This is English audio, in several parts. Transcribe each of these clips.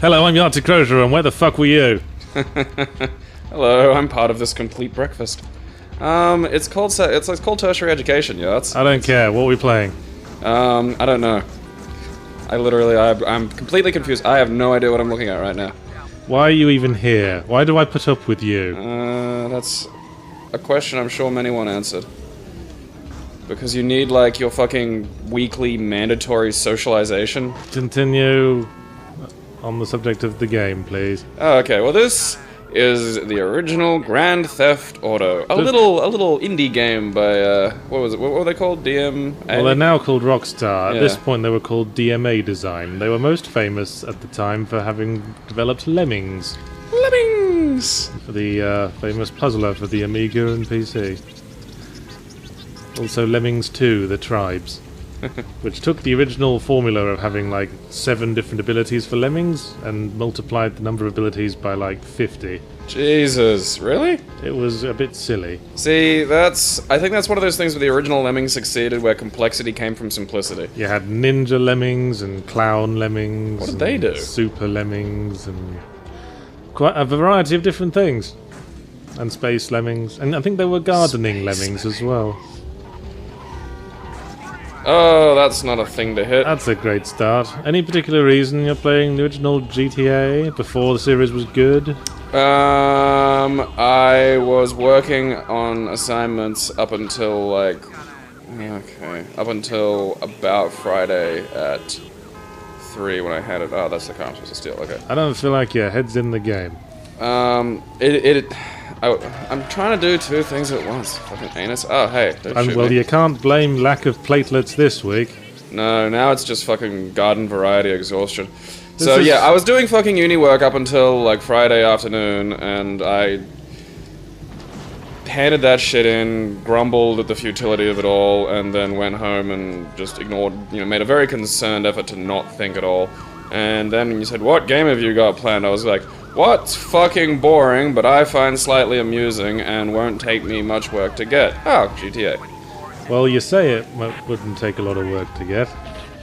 Hello, I'm Yartic Crozier, and where the fuck were you? Hello, I'm part of this complete breakfast. It's called tertiary education, yeah. I don't care. What are we playing? I don't know. I'm completely confused. I have no idea what I'm looking at right now. Why are you even here? Why do I put up with you? That's a question I'm sure many won't answer. Because you need, like, your fucking weekly mandatory socialization. Continue on the subject of the game, please. Oh, okay, well this is the original Grand Theft Auto. A little indie game by, what were they called? DMA? Well, they're now called Rockstar. Yeah. At this point, they were called DMA Design. They were most famous at the time for having developed Lemmings. Lemmings! For the famous puzzler for the Amiga and PC. Also Lemmings 2, The Tribes. Which took the original formula of having like 7 different abilities for lemmings and multiplied the number of abilities by like 50. Jesus, really? It was a bit silly. See, I think that's one of those things where the original Lemmings succeeded, where complexity came from simplicity. You had ninja lemmings and clown lemmings. What did they do? Super lemmings and quite a variety of different things. And space lemmings. And I think there were gardening lemmings as well. Oh, that's not a thing to hit. That's a great start. Any particular reason you're playing the original GTA before the series was good? I was working on assignments up until up until about Friday at 3 when I had it. Oh, that's the car I'm supposed to steal. Okay. I don't feel like your head's in the game. I'm trying to do 2 things at once. Fucking anus. Oh, hey. Don't shoot me. You can't blame lack of platelets this week. No, now it's just fucking garden variety exhaustion. Yeah, I was doing fucking uni work up until, like, Friday afternoon, and I handed that shit in, grumbled at the futility of it all, and then went home and just ignored, made a very concerned effort to not think at all. And then you said, what game have you got planned? I was like, what's fucking boring, but I find slightly amusing and won't take me much work to get? Oh, GTA. Well, you say it wouldn't take a lot of work to get.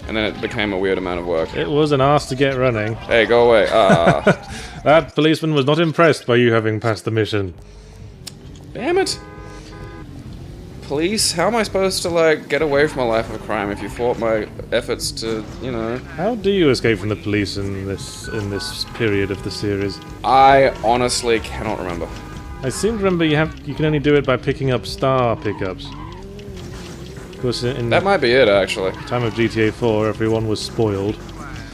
And then it became a weird amount of work. It was an arse to get running. Hey, go away. That policeman was not impressed by you having passed the mission. Damn it. Police? How am I supposed to, like, get away from a life of crime if you thwart my efforts to, How do you escape from the police in this period of the series? I honestly cannot remember. I seem to remember you can only do it by picking up star pickups. Of course, in that might be it, actually. Time of GTA 4, everyone was spoiled.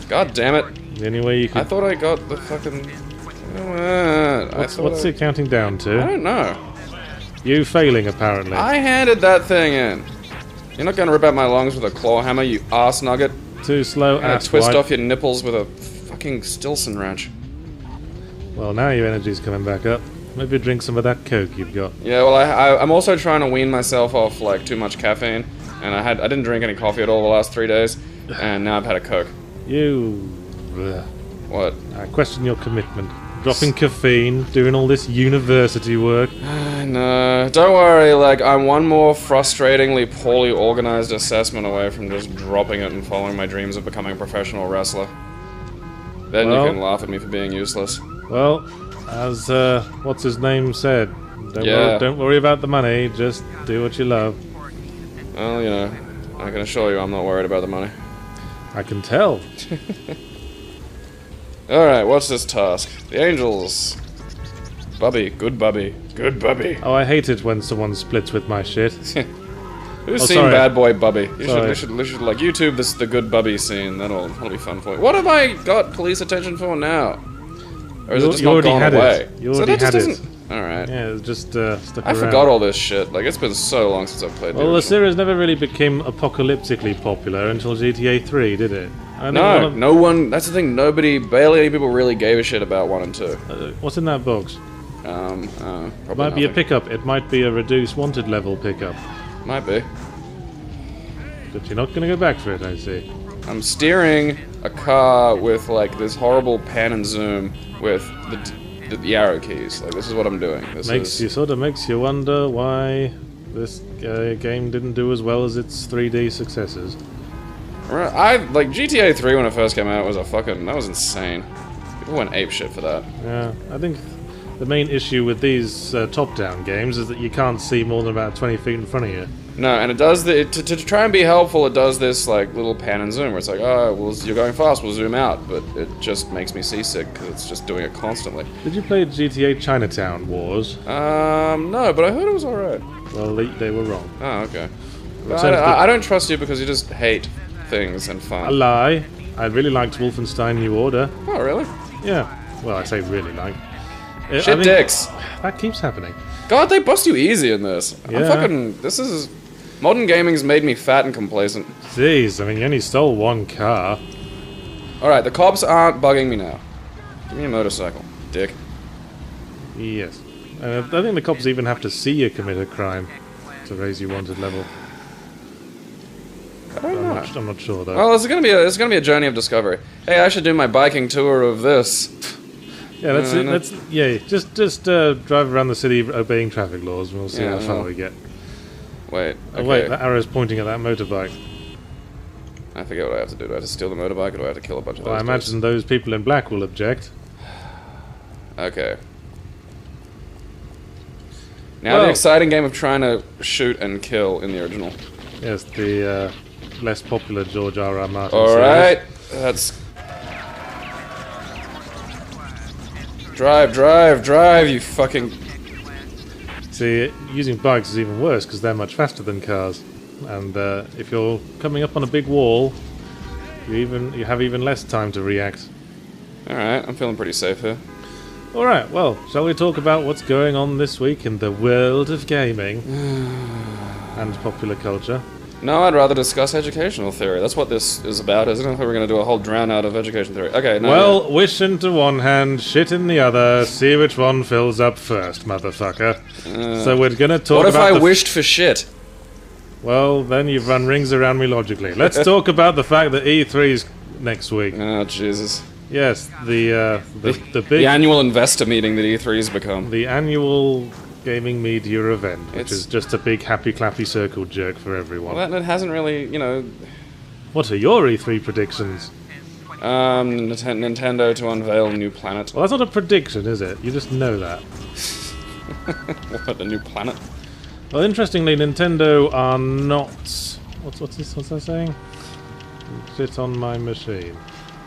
God damn it. The only way you could... I thought I got the fucking... What's it counting down to? I don't know. You failing, apparently. I handed that thing in. You're not going to rip out my lungs with a claw hammer, you arse nugget. Too slow, ass twist wipe. off your nipples with a fucking Stilson wrench. Well, now your energy's coming back up. Maybe drink some of that Coke you've got. Yeah, well, I'm also trying to wean myself off, like, too much caffeine. And I didn't drink any coffee at all the last 3 days. And now I've had a Coke. What? I question your commitment. Dropping caffeine, doing all this university work. No, don't worry, like, I'm one more frustratingly poorly organized assessment away from just dropping it and following my dreams of becoming a professional wrestler. Then you can laugh at me for being useless. Well, as, what's his name said, don't worry about the money, just do what you love. Well, I can assure you I'm not worried about the money. I can tell. Alright, what's this task? The Angels. Bubby, good Bubby. Good Bubby. Oh, I hate it when someone splits with my shit. Who's seen Bad Boy Bubby? You should like YouTube this the Good Bubby scene. That'll be fun for you. What have I got police attention for now? Or is it just not gone away? You already had it. Alright. Yeah, it's just stuck around. I forgot all this shit. Like, it's been so long since I've played the series never really became apocalyptically popular until GTA 3, did it? No one... That's the thing, barely any people really gave a shit about 1 and 2. What's in that box? Probably it might be a pickup. It might be a reduced wanted level pickup. Might be. But you're not going to go back for it, I see. I'm steering a car with, like, this horrible pan and zoom with the arrow keys. Like, this is what I'm doing. Sort of makes you wonder why this game didn't do as well as its 3D successors. Like, GTA 3 when it first came out was that was insane. People went apeshit for that. Yeah, I think the main issue with these top-down games is that you can't see more than about 20 feet in front of you. No, and it does to try and be helpful. It does this like little pan and zoom where it's like, oh, well, you're going fast, we'll zoom out, but it just makes me seasick because it's just doing it constantly. Did you play GTA Chinatown Wars? No, but I heard it was alright. Well, they were wrong. Oh, okay. I don't trust you because you just hate things and fun. A lie. I really liked Wolfenstein New Order. Oh, really? Yeah. Well, I say really like. Shit dicks. That keeps happening. God, they bust you easy in this. Yeah. This is... Modern gaming's made me fat and complacent. Jeez, I mean, you only stole one car. Alright, the cops aren't bugging me now. Give me a motorcycle, dick. Yes. I think the cops even have to see you commit a crime to raise your wanted level. I don't know. I'm not sure, though. Well, it's gonna be a journey of discovery. Hey, I should do my biking tour of this. Yeah, just drive around the city obeying traffic laws, and we'll see how far we get. Wait, okay. Oh wait, that arrow's pointing at that motorbike. I forget what I have to do. Do I have to steal the motorbike, or do I have to kill a bunch of those I imagine those people in black will object. Okay. Now the exciting game of trying to shoot and kill in the original. Yes, the less popular George R.R. Martin Alright, that's... Drive, you fucking... See, using bikes is even worse because they're much faster than cars, and if you're coming up on a big wall, you have even less time to react. Alright, I'm feeling pretty safe here. Alright, well, shall we talk about what's going on this week in the world of gaming and popular culture? No, I'd rather discuss educational theory. That's what this is about, isn't it? We're going to do a whole drown out of education theory. Okay, no. Well, wish into one hand, shit in the other, see which one fills up first, motherfucker. So we're going to talk about... What if I wished for shit? Well, then you've run rings around me logically. Let's talk about the fact that E3's next week. Oh, Jesus. Yes, the big... The annual investor meeting that E3's become. The annual gaming media event, which is just a big happy clappy circle jerk for everyone. Well, that hasn't really, you know... What are your E3 predictions? Nintendo to unveil a new planet. Well, that's not a prediction, is it? You just know that. What, a new planet? Well, interestingly, Nintendo are not... What's that saying? Shit on my machine.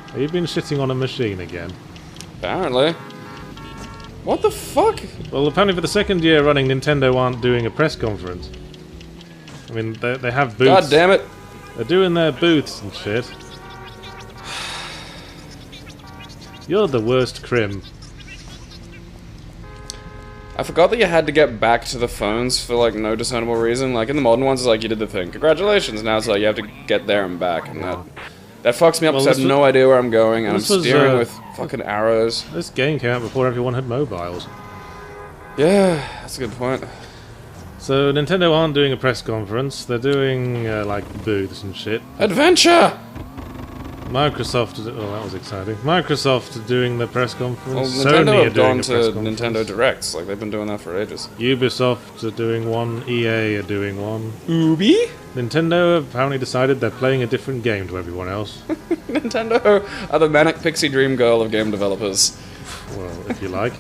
Have you been shitting on a machine again? Apparently. What the fuck? Well, apparently for the second year running, Nintendo aren't doing a press conference. I mean, they have booths. God damn it. They're doing their booths and shit. You're the worst crim. I forgot that you had to get back to the phones for, like, no discernible reason. Like, in the modern ones, it's like, you did the thing. Congratulations! Now it's like, you have to get there and back. And that fucks me up because I have no idea where I'm going, and I'm steering with fucking arrows. This game came out before everyone had mobiles. Yeah, that's a good point. So, Nintendo aren't doing a press conference. They're doing, like, booths and shit. Adventure! Microsoft... Oh, that was exciting. Microsoft are doing the press conference. Well, Nintendo Sony have gone to conference. Nintendo Directs. Like, they've been doing that for ages. Ubisoft are doing one. EA are doing one. Ubi? Nintendo have apparently decided they're playing a different game to everyone else. Nintendo are the manic pixie dream girl of game developers. Well, if you like.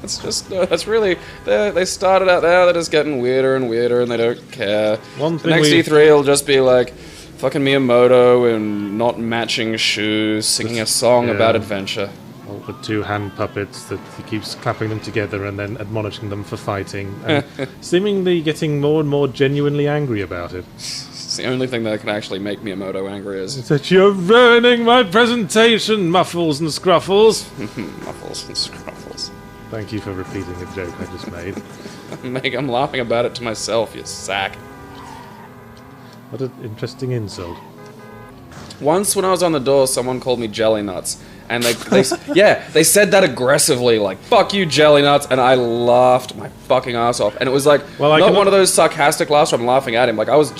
It's just, that's really, they started out there, they're just getting weirder and weirder and they don't care. One The thing next E3 will just be like, fucking Miyamoto in not matching shoes, singing a song about adventure. Well, with two hand puppets that he keeps clapping them together and then admonishing them for fighting. And seemingly getting more and more genuinely angry about it. It's the only thing that can actually make Miyamoto angry is... That you're ruining my presentation, Muffles and Scruffles! Muffles and Scruffles. Thank you for repeating a joke I just made. I'm laughing about it to myself, you sack. What an interesting insult. Once when I was on the door, someone called me jelly nuts. And they said that aggressively, like, fuck you, jelly nuts, and I laughed my fucking ass off. And it was like, not one of those sarcastic laughs where I'm laughing at him. Like, I just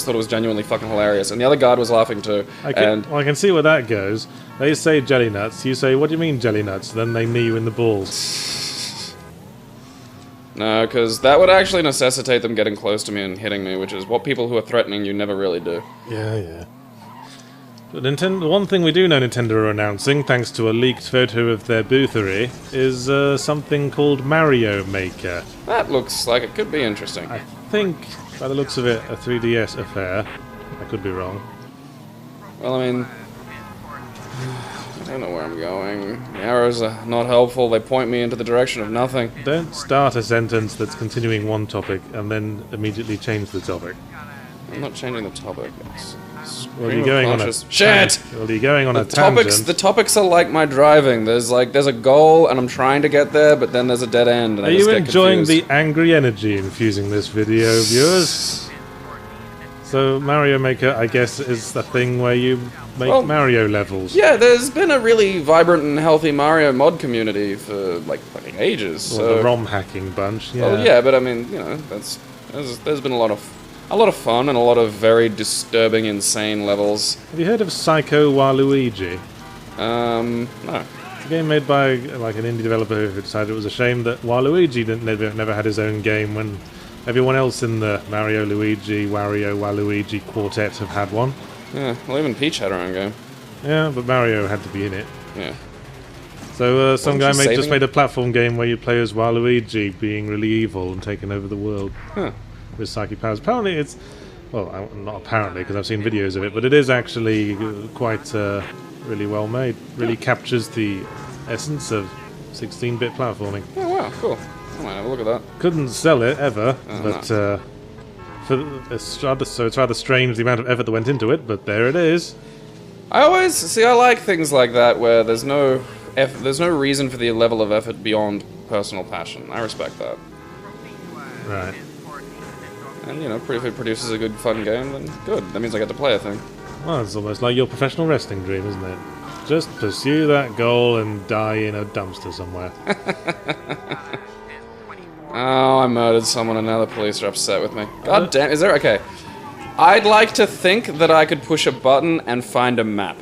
thought it was genuinely fucking hilarious. And the other guard was laughing too. I can see where that goes. They say jelly nuts, you say, what do you mean jelly nuts? Then they knee you in the balls. No, because that would actually necessitate them getting close to me and hitting me, which is what people who are threatening you never really do. Yeah. But Nintendo, one thing we do know Nintendo are announcing, thanks to a leaked photo of their boothery, is something called Mario Maker. That looks like it could be interesting. I think, by the looks of it, a 3DS affair. I could be wrong. Well, I mean, I don't know where I'm going. The arrows are not helpful. They point me into the direction of nothing. Don't start a sentence that's continuing one topic and then immediately change the topic. I'm not changing the topic. Well, you're going on a shit. Well, you're going on a tangent. The topics are like my driving. There's a goal, and I'm trying to get there, but then there's a dead end. And are you enjoying the angry energy infusing this video, viewers? So Mario Maker, I guess, is the thing where you make Mario levels. Yeah, there's been a really vibrant and healthy Mario mod community for like fucking ages. Well, so the ROM hacking bunch. Yeah. Well, yeah, but I mean, you know, there's been a lot of fun and a lot of very disturbing, insane levels. Have you heard of Psycho Waluigi? No. It's a game made by like an indie developer who decided it was a shame that Waluigi never had his own game when everyone else in the Mario, Luigi, Wario, Waluigi quartet have had one. Yeah, well, even Peach had her own game. Yeah, but Mario had to be in it. Yeah. So some guy just made a platform game where you play as Waluigi being really evil and taking over the world with psychic powers. Apparently it's... Well, not apparently, because I've seen videos of it, but it is actually quite really well made. Really captures the essence of 16-bit platforming. Oh, wow, cool. I might have a look at that. Couldn't sell it ever, but no. it's rather strange the amount of effort that went into it. But there it is. I like things like that where there's no reason for the level of effort beyond personal passion. I respect that. Right. And you know, if it produces a good, fun game, then good. That means I get to play a thing. Well, it's almost like your professional wrestling dream, isn't it? Just pursue that goal and die in a dumpster somewhere. Oh, I murdered someone and now the police are upset with me. God damn, is there... Okay. I'd like to think that I could push a button and find a map.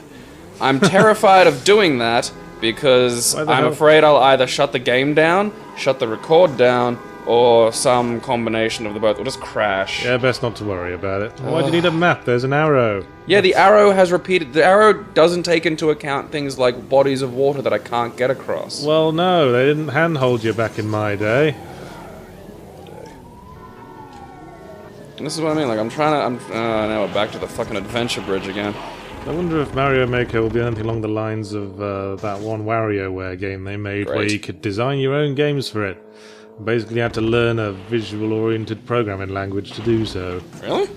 I'm terrified of doing that because I'm afraid I'll either shut the game down, shut the record down, or some combination of the both. Will just crash. Yeah, best not to worry about it. Why do you need a map? There's an arrow. Yeah, the arrow has repeated... The arrow doesn't take into account things like bodies of water that I can't get across. Well, no, they didn't handhold you back in my day. And this is what I mean, like, now we're back to the fucking adventure bridge again. I wonder if Mario Maker will be anything along the lines of that one WarioWare game they made where you could design your own games for it. Basically, you had to learn a visual-oriented programming language to do so. Really?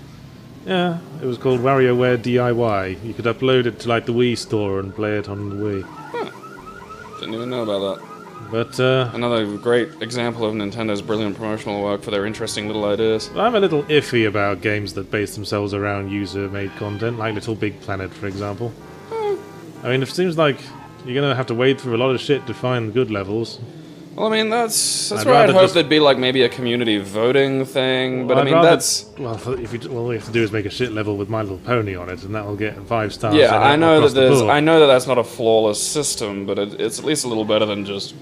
Yeah, it was called WarioWare DIY. You could upload it to, like, the Wii store and play it on the Wii. Huh. Didn't even know about that. But, another great example of Nintendo's brilliant promotional work for their interesting little ideas. I'm a little iffy about games that base themselves around user-made content, like Little Big Planet, for example. I mean, it seems like you're gonna have to wade through a lot of shit to find good levels. Well, I mean, that's where I'd hope there'd be, like, maybe a community voting thing, but I mean, that's... Well, all we have to do is make a shit level with My Little Pony on it, and that'll get 5 stars. Yeah, I know that that's not a flawless system, but it's at least a little better than just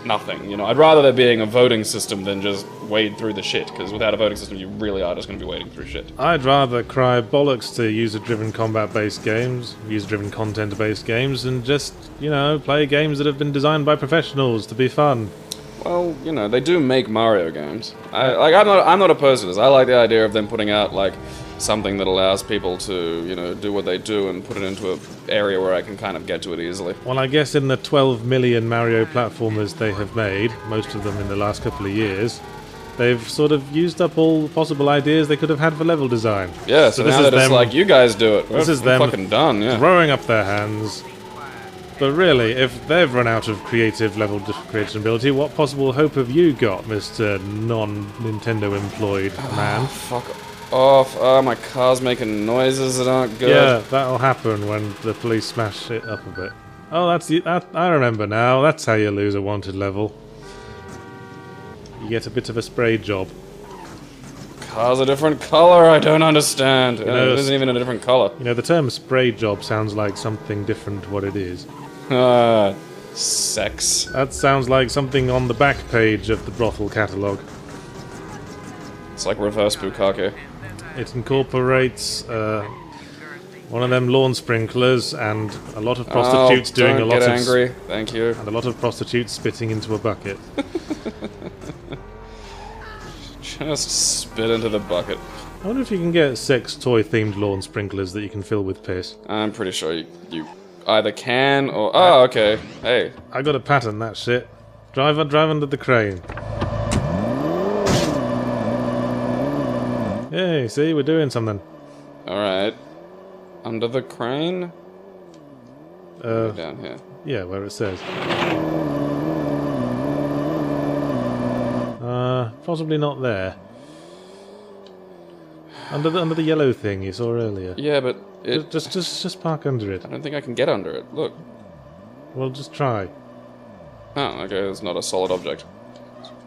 nothing, you know. I'd rather there being a voting system than just wade through the shit, because without a voting system, you really are just going to be wading through shit. I'd rather cry bollocks to user-driven combat-based games, user-driven content-based games, and just, you know, play games that have been designed by professionals to be fun. Well, you know, they do make Mario games. I'm not opposed to this. I like the idea of them putting out, like, something that allows people to, you know, do what they do and put it into an area where I can kind of get to it easily. Well, I guess in the 12 million Mario platformers they have made, most of them in the last couple of years, they've sort of used up all possible ideas they could have had for level design. Yeah, so now they're just like, you guys do it. This is them fucking done, yeah. Throwing up their hands. But really, if they've run out of creative level creation ability, what possible hope have you got, Mr. non-Nintendo employed man? Fuck off. Oh, my car's making noises that aren't good. Yeah, that'll happen when the police smash it up a bit. Oh, I remember now. That's how you lose a wanted level. You get a bit of a spray job. Car's a different color, I don't understand. It isn't even a different color. You know, the term spray job sounds like something different to what it is. Sex. That sounds like something on the back page of the brothel catalogue. It's like reverse bukkake. It incorporates, One of them lawn sprinklers and a lot of prostitutes doing a lot get of... angry. Thank you. And a lot of prostitutes spitting into a bucket. Just spit into the bucket. I wonder if you can get sex toy-themed lawn sprinklers that you can fill with piss. I'm pretty sure you either can or... Oh, okay. Hey. I got to pattern that shit. Drive under the crane. Hey, see, we're doing something. Alright. Under the crane? Down here. Yeah, where it says. Possibly not there. Under the yellow thing you saw earlier. Yeah, but it... Just park under it. I don't think I can get under it. Look. Well, just try. Oh, okay, it's not a solid object.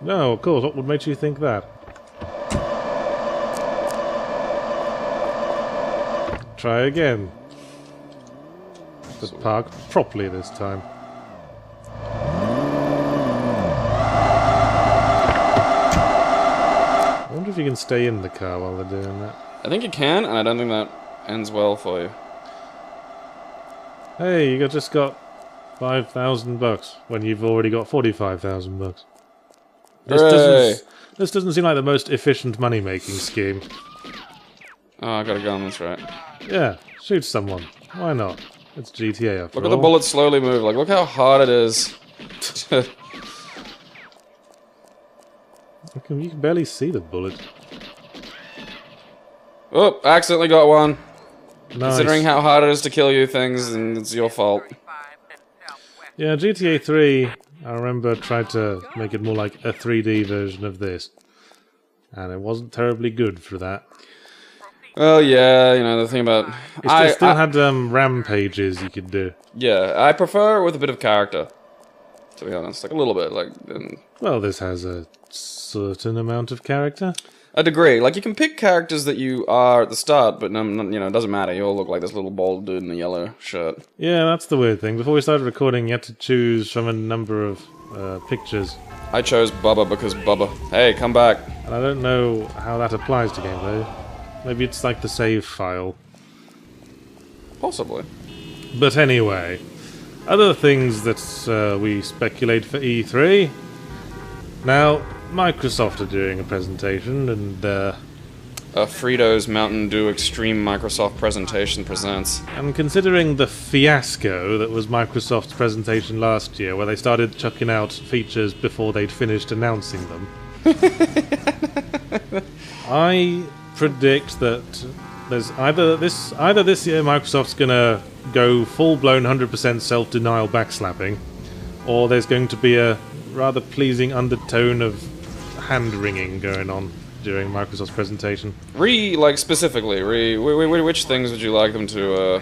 No, of course. What would make you think that? Try again. But park properly this time. I wonder if you can stay in the car while they're doing that. I think you can, and I don't think that ends well for you. Hey, you just got $5,000 when you've already got $45,000. This doesn't seem like the most efficient money-making scheme. Oh, I got a gun, that's right. Yeah, shoot someone. Why not? It's GTA after all. Look at the bullets slowly move. Like, look how hard it is. You can barely see the bullet. Oh, accidentally got one. Nice. Considering how hard it is to kill you things, and it's your fault. Yeah, GTA 3, I remember, tried to make it more like a 3D version of this. And it wasn't terribly good for that. Well, yeah, you know, the thing about... It still had rampages you could do. Yeah, I prefer it with a bit of character. To be honest, like a little bit, like... Well, this has a certain amount of character. A degree. Like, you can pick characters that you are at the start, but, you know, it doesn't matter. You all look like this little bald dude in a yellow shirt. Yeah, that's the weird thing. Before we started recording, you had to choose from a number of pictures. I chose Bubba because Bubba. Hey, come back. And I don't know how that applies to gameplay. Maybe it's like the save file. Possibly. But anyway, other things that we speculate for E3. Now, Microsoft are doing a presentation, and Frito's Mountain Dew Extreme Microsoft presentation presents. and considering the fiasco that was Microsoft's presentation last year, where they started chucking out features before they'd finished announcing them, I predict that there's either this year Microsoft's gonna go full-blown 100% self-denial backslapping, or there's going to be a rather pleasing undertone of hand-wringing going on during Microsoft's presentation. Specifically, which things would you like them to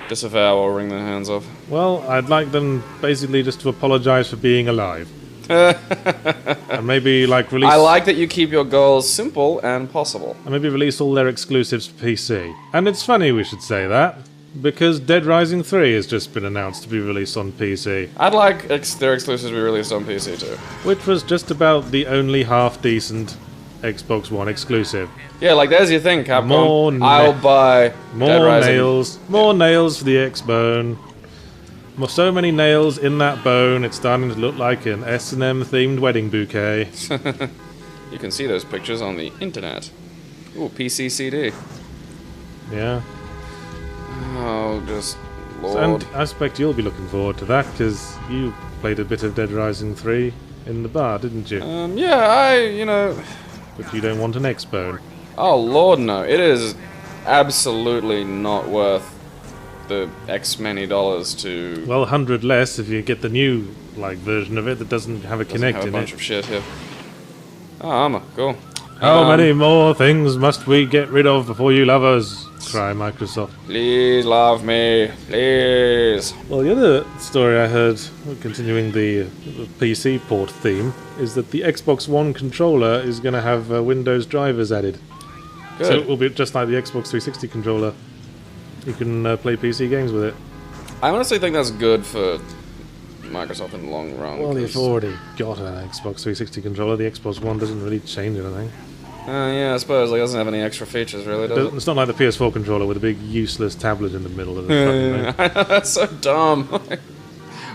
disavow or wring their hands off? Well, I'd like them basically just to apologize for being alive. And maybe release... I like that you keep your goals simple and possible. And maybe release all their exclusives to PC. And it's funny we should say that, because Dead Rising 3 has just been announced to be released on PC. I'd like their exclusives to be released on PC too. Which was just about the only half-decent Xbox One exclusive. Yeah, like there's your thing, Capcom. I'll buy Dead Rising. Nails. More nails for the X-Bone. So many nails in that bone, it's starting to look like an S&M themed wedding bouquet. You can see those pictures on the internet. Ooh, PC CD. Yeah. Oh, just Lord. And I expect you'll be looking forward to that, because you played a bit of Dead Rising 3 in the bar, didn't you? Yeah, But you don't want an X-Bone. Oh, Lord, no. It is absolutely not worth the X many dollars to... Well, 100 less if you get the new, version of it that doesn't have a Kinect in it. A bunch of shit here. Oh, armor. Cool. How many more things must we get rid of before you love us? Cry Microsoft. Please love me. Please. Well, the other story I heard, continuing the PC port theme, is that the Xbox One controller is going to have Windows drivers added. Good. So it will be just like the Xbox 360 controller. You can play PC games with it. I honestly think that's good for Microsoft in the long run. Well, you've already got an Xbox 360 controller. The Xbox One doesn't really change anything. Yeah, I suppose. Like, it doesn't have any extra features, really, does it? It's not like the PS4 controller with a big useless tablet in the middle of the fucking thing. That's so dumb.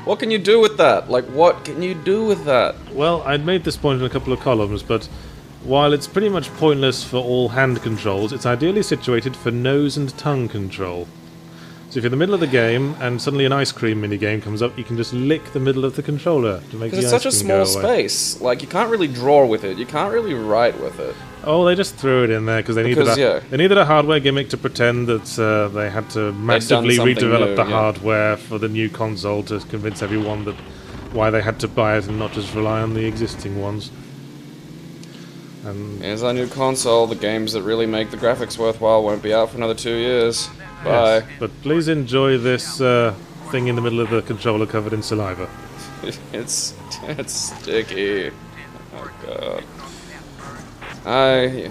What can you do with that? Like, what can you do with that? Well, I'd made this point in a couple of columns, but while it's pretty much pointless for all hand controls, it's ideally situated for nose and tongue control. So if you're in the middle of the game and suddenly an ice cream minigame comes up, you can just lick the middle of the controller to make the ice cream go away. Because it's such a small space. Like, you can't really draw with it. You can't really write with it. Oh, they just threw it in there because they needed a hardware gimmick to pretend that they had to massively redevelop the hardware for the new console to convince everyone that why they had to buy it and not just rely on the existing ones. And here's our new console. The games that really make the graphics worthwhile won't be out for another 2 years. Bye. Yes, but please enjoy this thing in the middle of the controller covered in saliva. It's sticky. Oh god.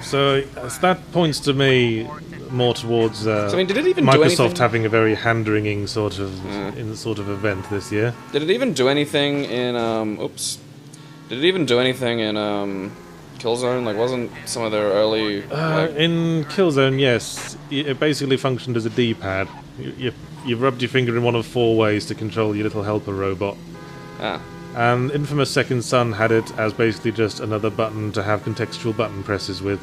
So that points to me more towards I mean, did it even Microsoft having a very hand-wringing sort of event this year. Did it even do anything in Did it even do anything in Killzone? Like, wasn't some of their early in Killzone, yes, it basically functioned as a D-pad. You rubbed your finger in one of 4 ways to control your little helper robot. Ah. And Infamous Second Son had it as basically just another button to have contextual button presses with.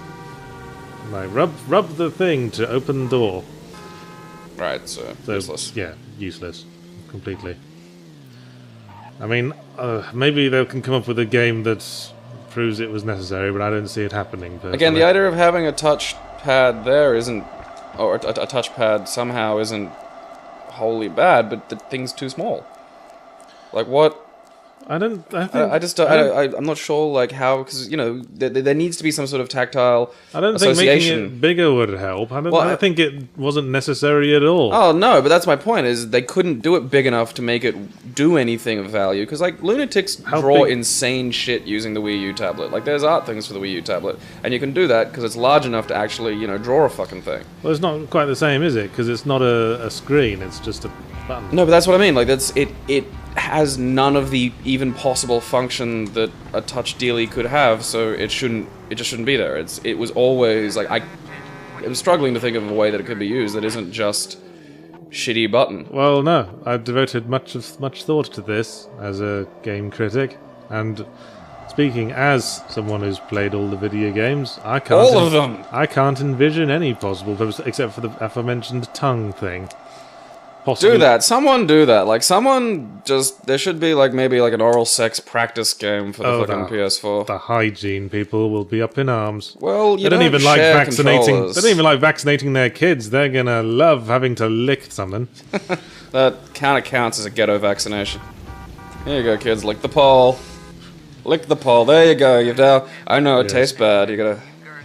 Like, rub the thing to open the door. Right, so useless. Yeah, useless. Completely. I mean, maybe they can come up with a game that proves it was necessary, but I don't see it happening. Personally. Again, the idea of having a touchpad there isn't... Or a touchpad somehow isn't wholly bad, but the thing's too small. Like, what... I'm not sure, like, how, because, you know, there needs to be some sort of tactile I don't think making it bigger would help. I think it wasn't necessary at all. Oh, no, but that's my point, is they couldn't do it big enough to make it do anything of value, because, like, lunatics draw insane shit using the Wii U tablet. Like, there's art things for the Wii U tablet, and you can do that because it's large enough to actually, you know, draw a fucking thing. Well, it's not quite the same, is it? Because it's not a screen, it's just a button. No, but that's what I mean, like, it has none of the even possible function that a touch dealie could have, so it just shouldn't be there. It was always like I'm struggling to think of a way that it could be used that isn't just shitty button. Well, no, I've devoted much thought to this as a game critic, and speaking as someone who's played all the video games, I can't envision any possible purpose except for the aforementioned tongue thing. Possibly. Do that. Someone do that. Like, someone just... There should be, like, maybe, like, an oral sex practice game for the fucking PS4. The hygiene people will be up in arms. Well, they don't even like vaccinating. They don't even like vaccinating their kids. They're gonna love having to lick something. That kind of counts as a ghetto vaccination. Here you go, kids. Lick the pole. Lick the pole. There you go. You've now... I know it tastes bad. You gotta...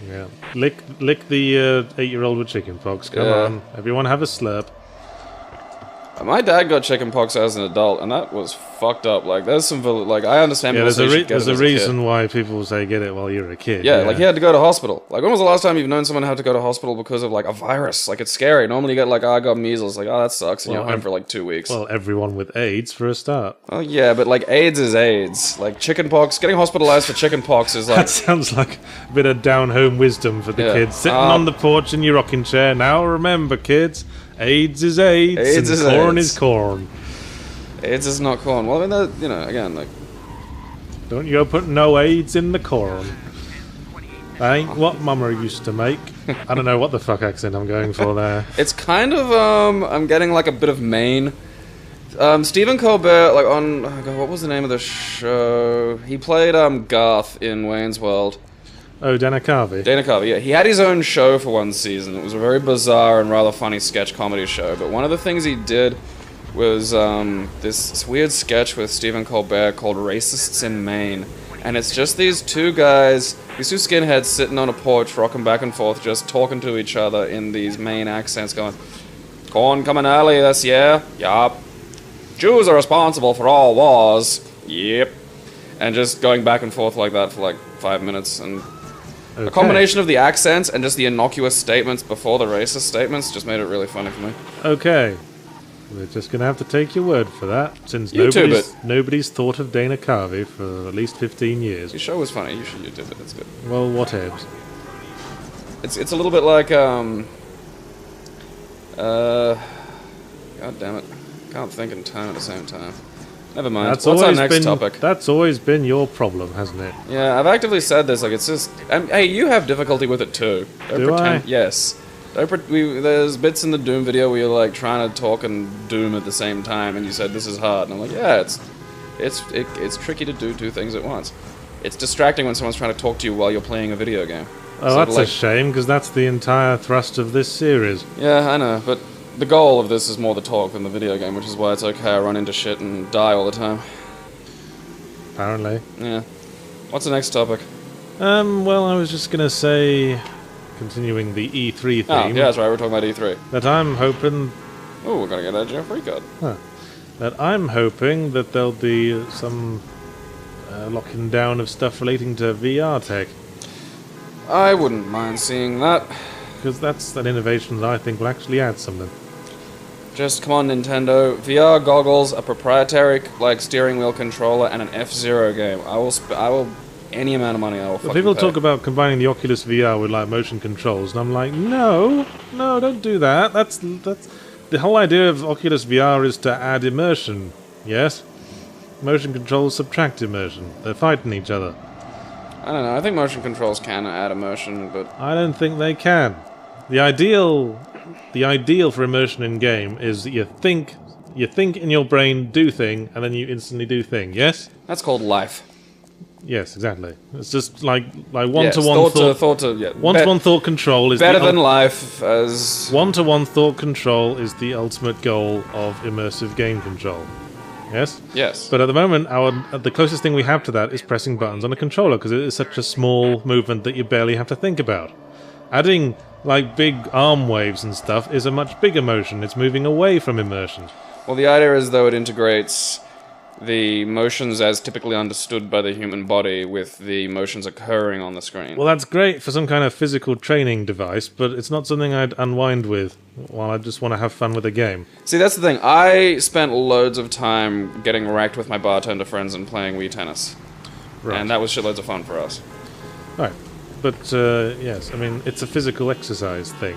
Yeah. Lick the 8-year-old with chickenpox. Come on. Everyone have a slurp. My dad got chickenpox as an adult, and that was fucked up. Like, there's some... Like, I understand people say you should get it as a kid. There's a reason why people say get it while you're a kid. Yeah, like, he had to go to hospital. Like, when was the last time you've known someone had to go to hospital because of, like, a virus? Like, it's scary. Normally you get, like, I got measles. Like, that sucks. And you're home for, like, 2 weeks. Well, everyone with AIDS for a start. Oh, yeah, but, like, AIDS is AIDS. Like, chickenpox... Getting hospitalized for chickenpox is, like... That sounds like a bit of down-home wisdom for the kids. Sitting on the porch in your rocking chair. Now remember, kids... AIDS is AIDS, and corn is corn. AIDS is not corn. Well, I mean, that, you know, again, like... Don't you put no AIDS in the corn. That ain't what Mama used to make. I don't know what the fuck accent I'm going for there. It's kind of, I'm getting, like, a bit of Maine. Stephen Colbert, like, on... Oh God, what was the name of the show? He played, Garth in Wayne's World. Oh, Dana Carvey. Dana Carvey, yeah. He had his own show for one season. It was a very bizarre and rather funny sketch comedy show. But one of the things he did was this weird sketch with Stephen Colbert called Racists in Maine. And it's just these two guys, these two skinheads sitting on a porch, rocking back and forth, just talking to each other in these Maine accents, going, corn coming early this year? Yup. Jews are responsible for all wars. Yep. And just going back and forth like that for like 5 minutes, and... Okay. A combination of the accents and just the innocuous statements before the racist statements just made it really funny for me. Okay. We're just going to have to take your word for that, since nobody's thought of Dana Carvey for at least 15 years. Your show was funny. You should YouTube it. It's good. Well, whatevs. It's a little bit like God damn it, can't think and turn at the same time. Never mind. What's our next topic? That's always been your problem, hasn't it? Yeah, I've actively said this. Like, it's just. Hey, you have difficulty with it too. Don't pretend. Yes. There's bits in the Doom video where you're like trying to talk and Doom at the same time, and you said this is hard, and I'm like, yeah, it's tricky to do two things at once. It's distracting when someone's trying to talk to you while you're playing a video game. Oh, that's a shame, because that's the entire thrust of this series. Yeah, I know, but the goal of this is more the talk than the video game, which is why it's okay I run into shit and die all the time. Apparently. Yeah. What's the next topic? Well, I was just gonna say, continuing the E3 theme. Oh, yeah, that's right, we're talking about E3. That I'm hoping... Oh, we're gonna get that Jeff free card. Huh. That I'm hoping that there'll be some locking down of stuff relating to VR tech. I wouldn't mind seeing that. Because that's an innovation that I think will actually add something. Just come on, Nintendo. VR goggles, a proprietary steering wheel controller, and an F-Zero game. I will any amount of money I will fucking People pay. talk about combining the Oculus VR with like motion controls, and I'm like, no, don't do that. That's the whole idea of Oculus VR is to add immersion. Yes, motion controls subtract immersion. They're fighting each other. I don't know. I think motion controls can add immersion, but I don't think they can. The ideal for immersion in game is that you think in your brain, do thing, and then you instantly do thing. Yes? That's called life. Yes, exactly. It's just like one-to-one one-to-one thought control is better than life. As one-to-one thought control is the ultimate goal of immersive game control. Yes? Yes. But at the moment, the closest thing we have to that is pressing buttons on a controller, because it is such a small movement that you barely have to think about. Adding, like, big arm waves and stuff is a much bigger motion. It's moving away from immersion. Well, the idea is, though, it integrates the motions as typically understood by the human body with the motions occurring on the screen. Well, that's great for some kind of physical training device, but it's not something I'd unwind with while I just want to have fun with a game. See, that's the thing. I spent loads of time getting racked with my bartender friends and playing Wii Tennis. Right. And that was shitloads of fun for us. Right. But, yes, I mean, it's a physical exercise thing.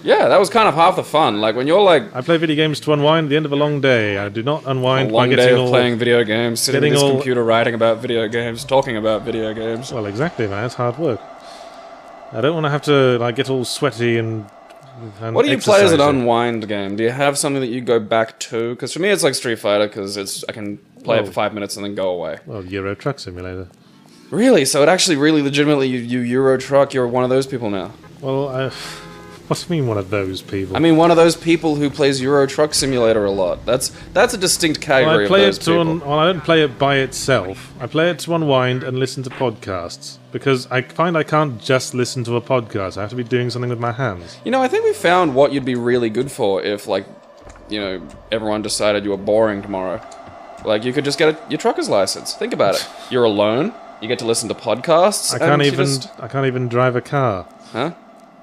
Yeah, that was kind of half the fun. Like, when you're like... I play video games to unwind at the end of a long day. I do not unwind by getting a long day of playing video games, sitting at this computer writing about video games, talking about video games. Well, exactly, man. It's hard work. I don't want to have to, like, get all sweaty and what do you play as an unwind game? Do you have something that you go back to? Because for me, it's like Street Fighter, because I can play it for 5 minutes and then go away. Well, Euro Truck Simulator. Really? So it actually really legitimately, you Euro Truck, you're one of those people now? Well, what do you mean, one of those people? I mean, one of those people who plays Euro Truck Simulator a lot. That's a distinct category of those people. Well, I don't play it by itself. I play it to unwind and listen to podcasts. Because I find I can't just listen to a podcast. I have to be doing something with my hands. You know, I think we found what you'd be really good for if, like, you know, everyone decided you were boring tomorrow. Like, you could just get your trucker's license. Think about it. You're alone. You get to listen to podcasts. I can't even drive a car. Huh?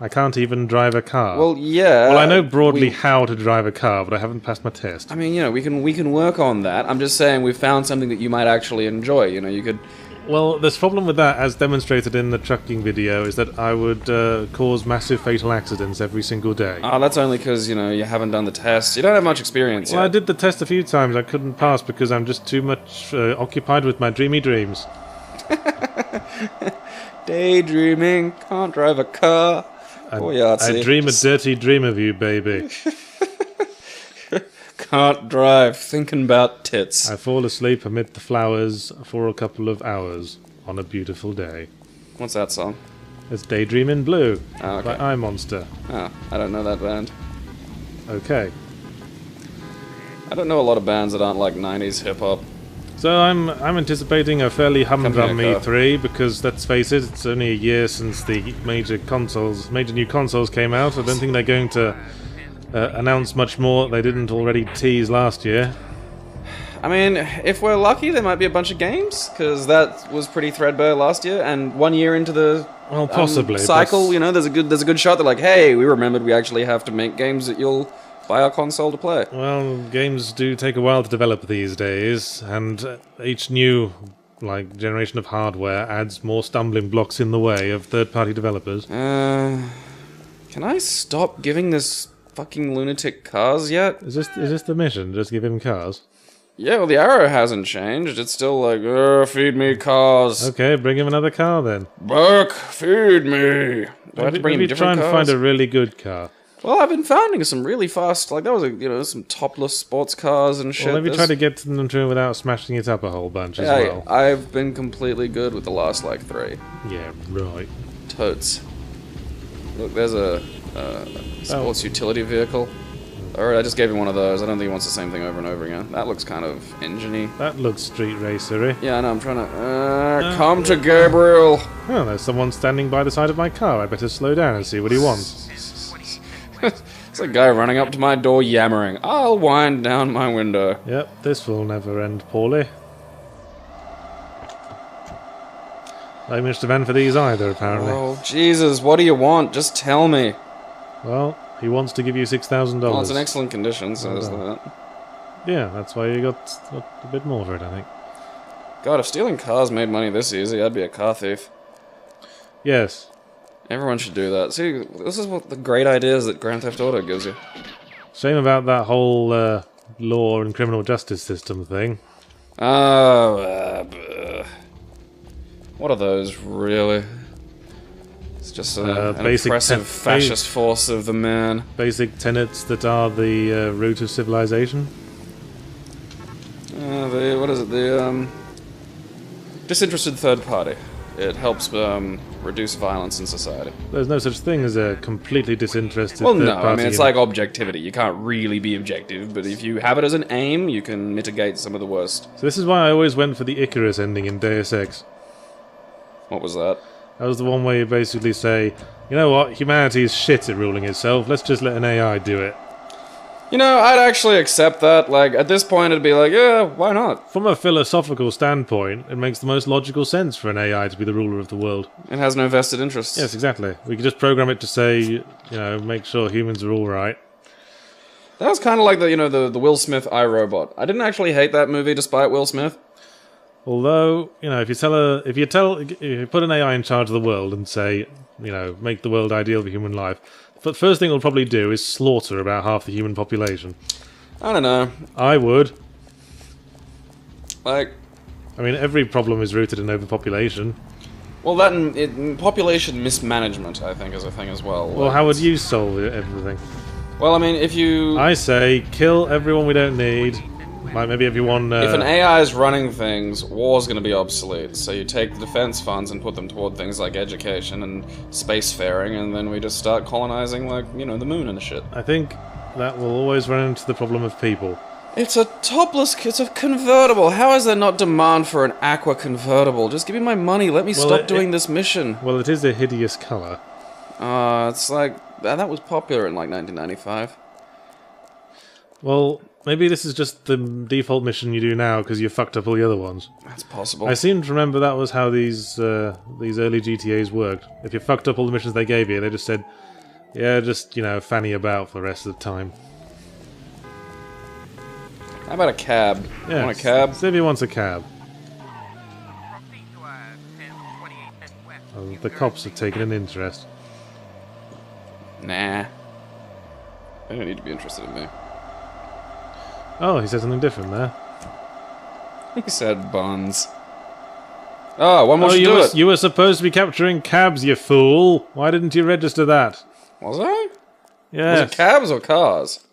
I can't even drive a car. Well, yeah. Well, I know broadly how to drive a car, but I haven't passed my test. I mean, you know, we can work on that. I'm just saying we found something that you might actually enjoy. You know, you could... Well, this problem with that, as demonstrated in the trucking video, is that I would cause massive fatal accidents every single day. Oh, that's only because, you know, you haven't done the test. You don't have much experience Well, yet. I did the test a few times. I couldn't pass because I'm just too much occupied with my dreamy dreams. Daydreaming, can't drive a car. I dream a dirty dream of you, baby. Can't drive, thinking about tits. I fall asleep amid the flowers for a couple of hours on a beautiful day. What's that song? It's Daydream in Blue okay. by iMonster. Oh, I don't know that band. Okay. I don't know a lot of bands that aren't like 90s hip-hop. So I'm anticipating a fairly humdrum E3 because, let's face it, it's only a year since the major new consoles came out. I don't think they're going to announce much more they didn't already tease last year. I mean, if we're lucky, there might be a bunch of games, because that was pretty threadbare last year, and 1 year into the possibly cycle, you know, there's a good shot that, like, hey, we remembered we actually have to make games that you'll buy our console to play. Well, games do take a while to develop these days, and each new like generation of hardware adds more stumbling blocks in the way of third-party developers. Can I stop giving this fucking lunatic cars yet? Is this the mission? Just give him cars? Yeah, well, the arrow hasn't changed. It's still like, feed me cars. Okay, bring him another car then. Buck, feed me. Do I have to bring him maybe different try and cars? find a really good car. Well, I've been finding some really fast, like, that was, some topless sports cars and shit. Well, maybe try to get to them without smashing it up a whole bunch as Yeah, well. I've been completely good with the last, like, 3. Yeah, right. Totes. Look, there's a sports utility vehicle. Alright, I just gave him one of those. I don't think he wants the same thing over and over again. That looks kind of engine-y. That looks street racer-y. Yeah, I know, I'm trying to... come to Gabriel! Oh, there's someone standing by the side of my car. I better slow down and see what he wants. It's a guy running up to my door yammering. I'll wind down my window. Yep, this will never end poorly. No much demand for these either, apparently. Oh, Jesus, what do you want? Just tell me. Well, he wants to give you $6,000. Well, it's in excellent condition, so there's that. Yeah, that's why you got a bit more for it, I think. God, if stealing cars made money this easy, I'd be a car thief. Yes. Everyone should do that. See, this is what the great ideas that Grand Theft Auto gives you. Shame about that whole law and criminal justice system thing. What are those, really? It's just an basic oppressive fascist force of the man. Basic tenets that are the root of civilization. What is it? The disinterested third party. It helps reduce violence in society. There's no such thing as a completely disinterested Well, third no, party. I mean, it's like objectivity. You can't really be objective, but if you have it as an aim, you can mitigate some of the worst. So this is why I always went for the Icarus ending in Deus Ex. What was that? That was the one where you basically say, you know what, humanity is shit at ruling itself, let's just let an AI do it. You know, I'd actually accept that. Like, at this point, it'd be like, yeah, why not? From a philosophical standpoint, it makes the most logical sense for an AI to be the ruler of the world. It has no vested interests. Yes, exactly. We could just program it to say, you know, make sure humans are alright. That was kind of like the Will Smith iRobot. I didn't actually hate that movie despite Will Smith. Although, you know, if you put an AI in charge of the world and say, you know, make the world ideal for human life, the first thing it'll probably do is slaughter about half the human population. I don't know. I would. Like, I mean, every problem is rooted in overpopulation. well, that and population mismanagement, I think, is a thing as well. Well, Like, how would you solve everything? Well, I mean, if you... I say, kill everyone we don't need. Like, maybe everyone... if an AI is running things, war's going to be obsolete. So you take the defense funds and put them toward things like education and spacefaring, and then we just start colonizing, like, you know, the moon and shit. I think that will always run into the problem of people. It's a it's a convertible. How is there not demand for an aqua convertible? Just give me my money. Let me stop doing this mission. Well, it is a hideous colour. It's like, that was popular in, like, 1995. Well, maybe this is just the default mission you do now because you fucked up all the other ones. That's possible. I seem to remember that was how these early GTAs worked. If you fucked up all the missions they gave you, they just said, yeah, just, you know, fanny about for the rest of the time. How about a cab? Yeah, Want a cab? Sylvia wants a cab. Oh, the cops have taken an interest. Nah. They don't need to be interested in me. Oh, he said something different there. He said buns. Oh, one more should do it. You were supposed to be capturing cabs, you fool. Why didn't you register that? Was I? Yes. Was it cabs or cars?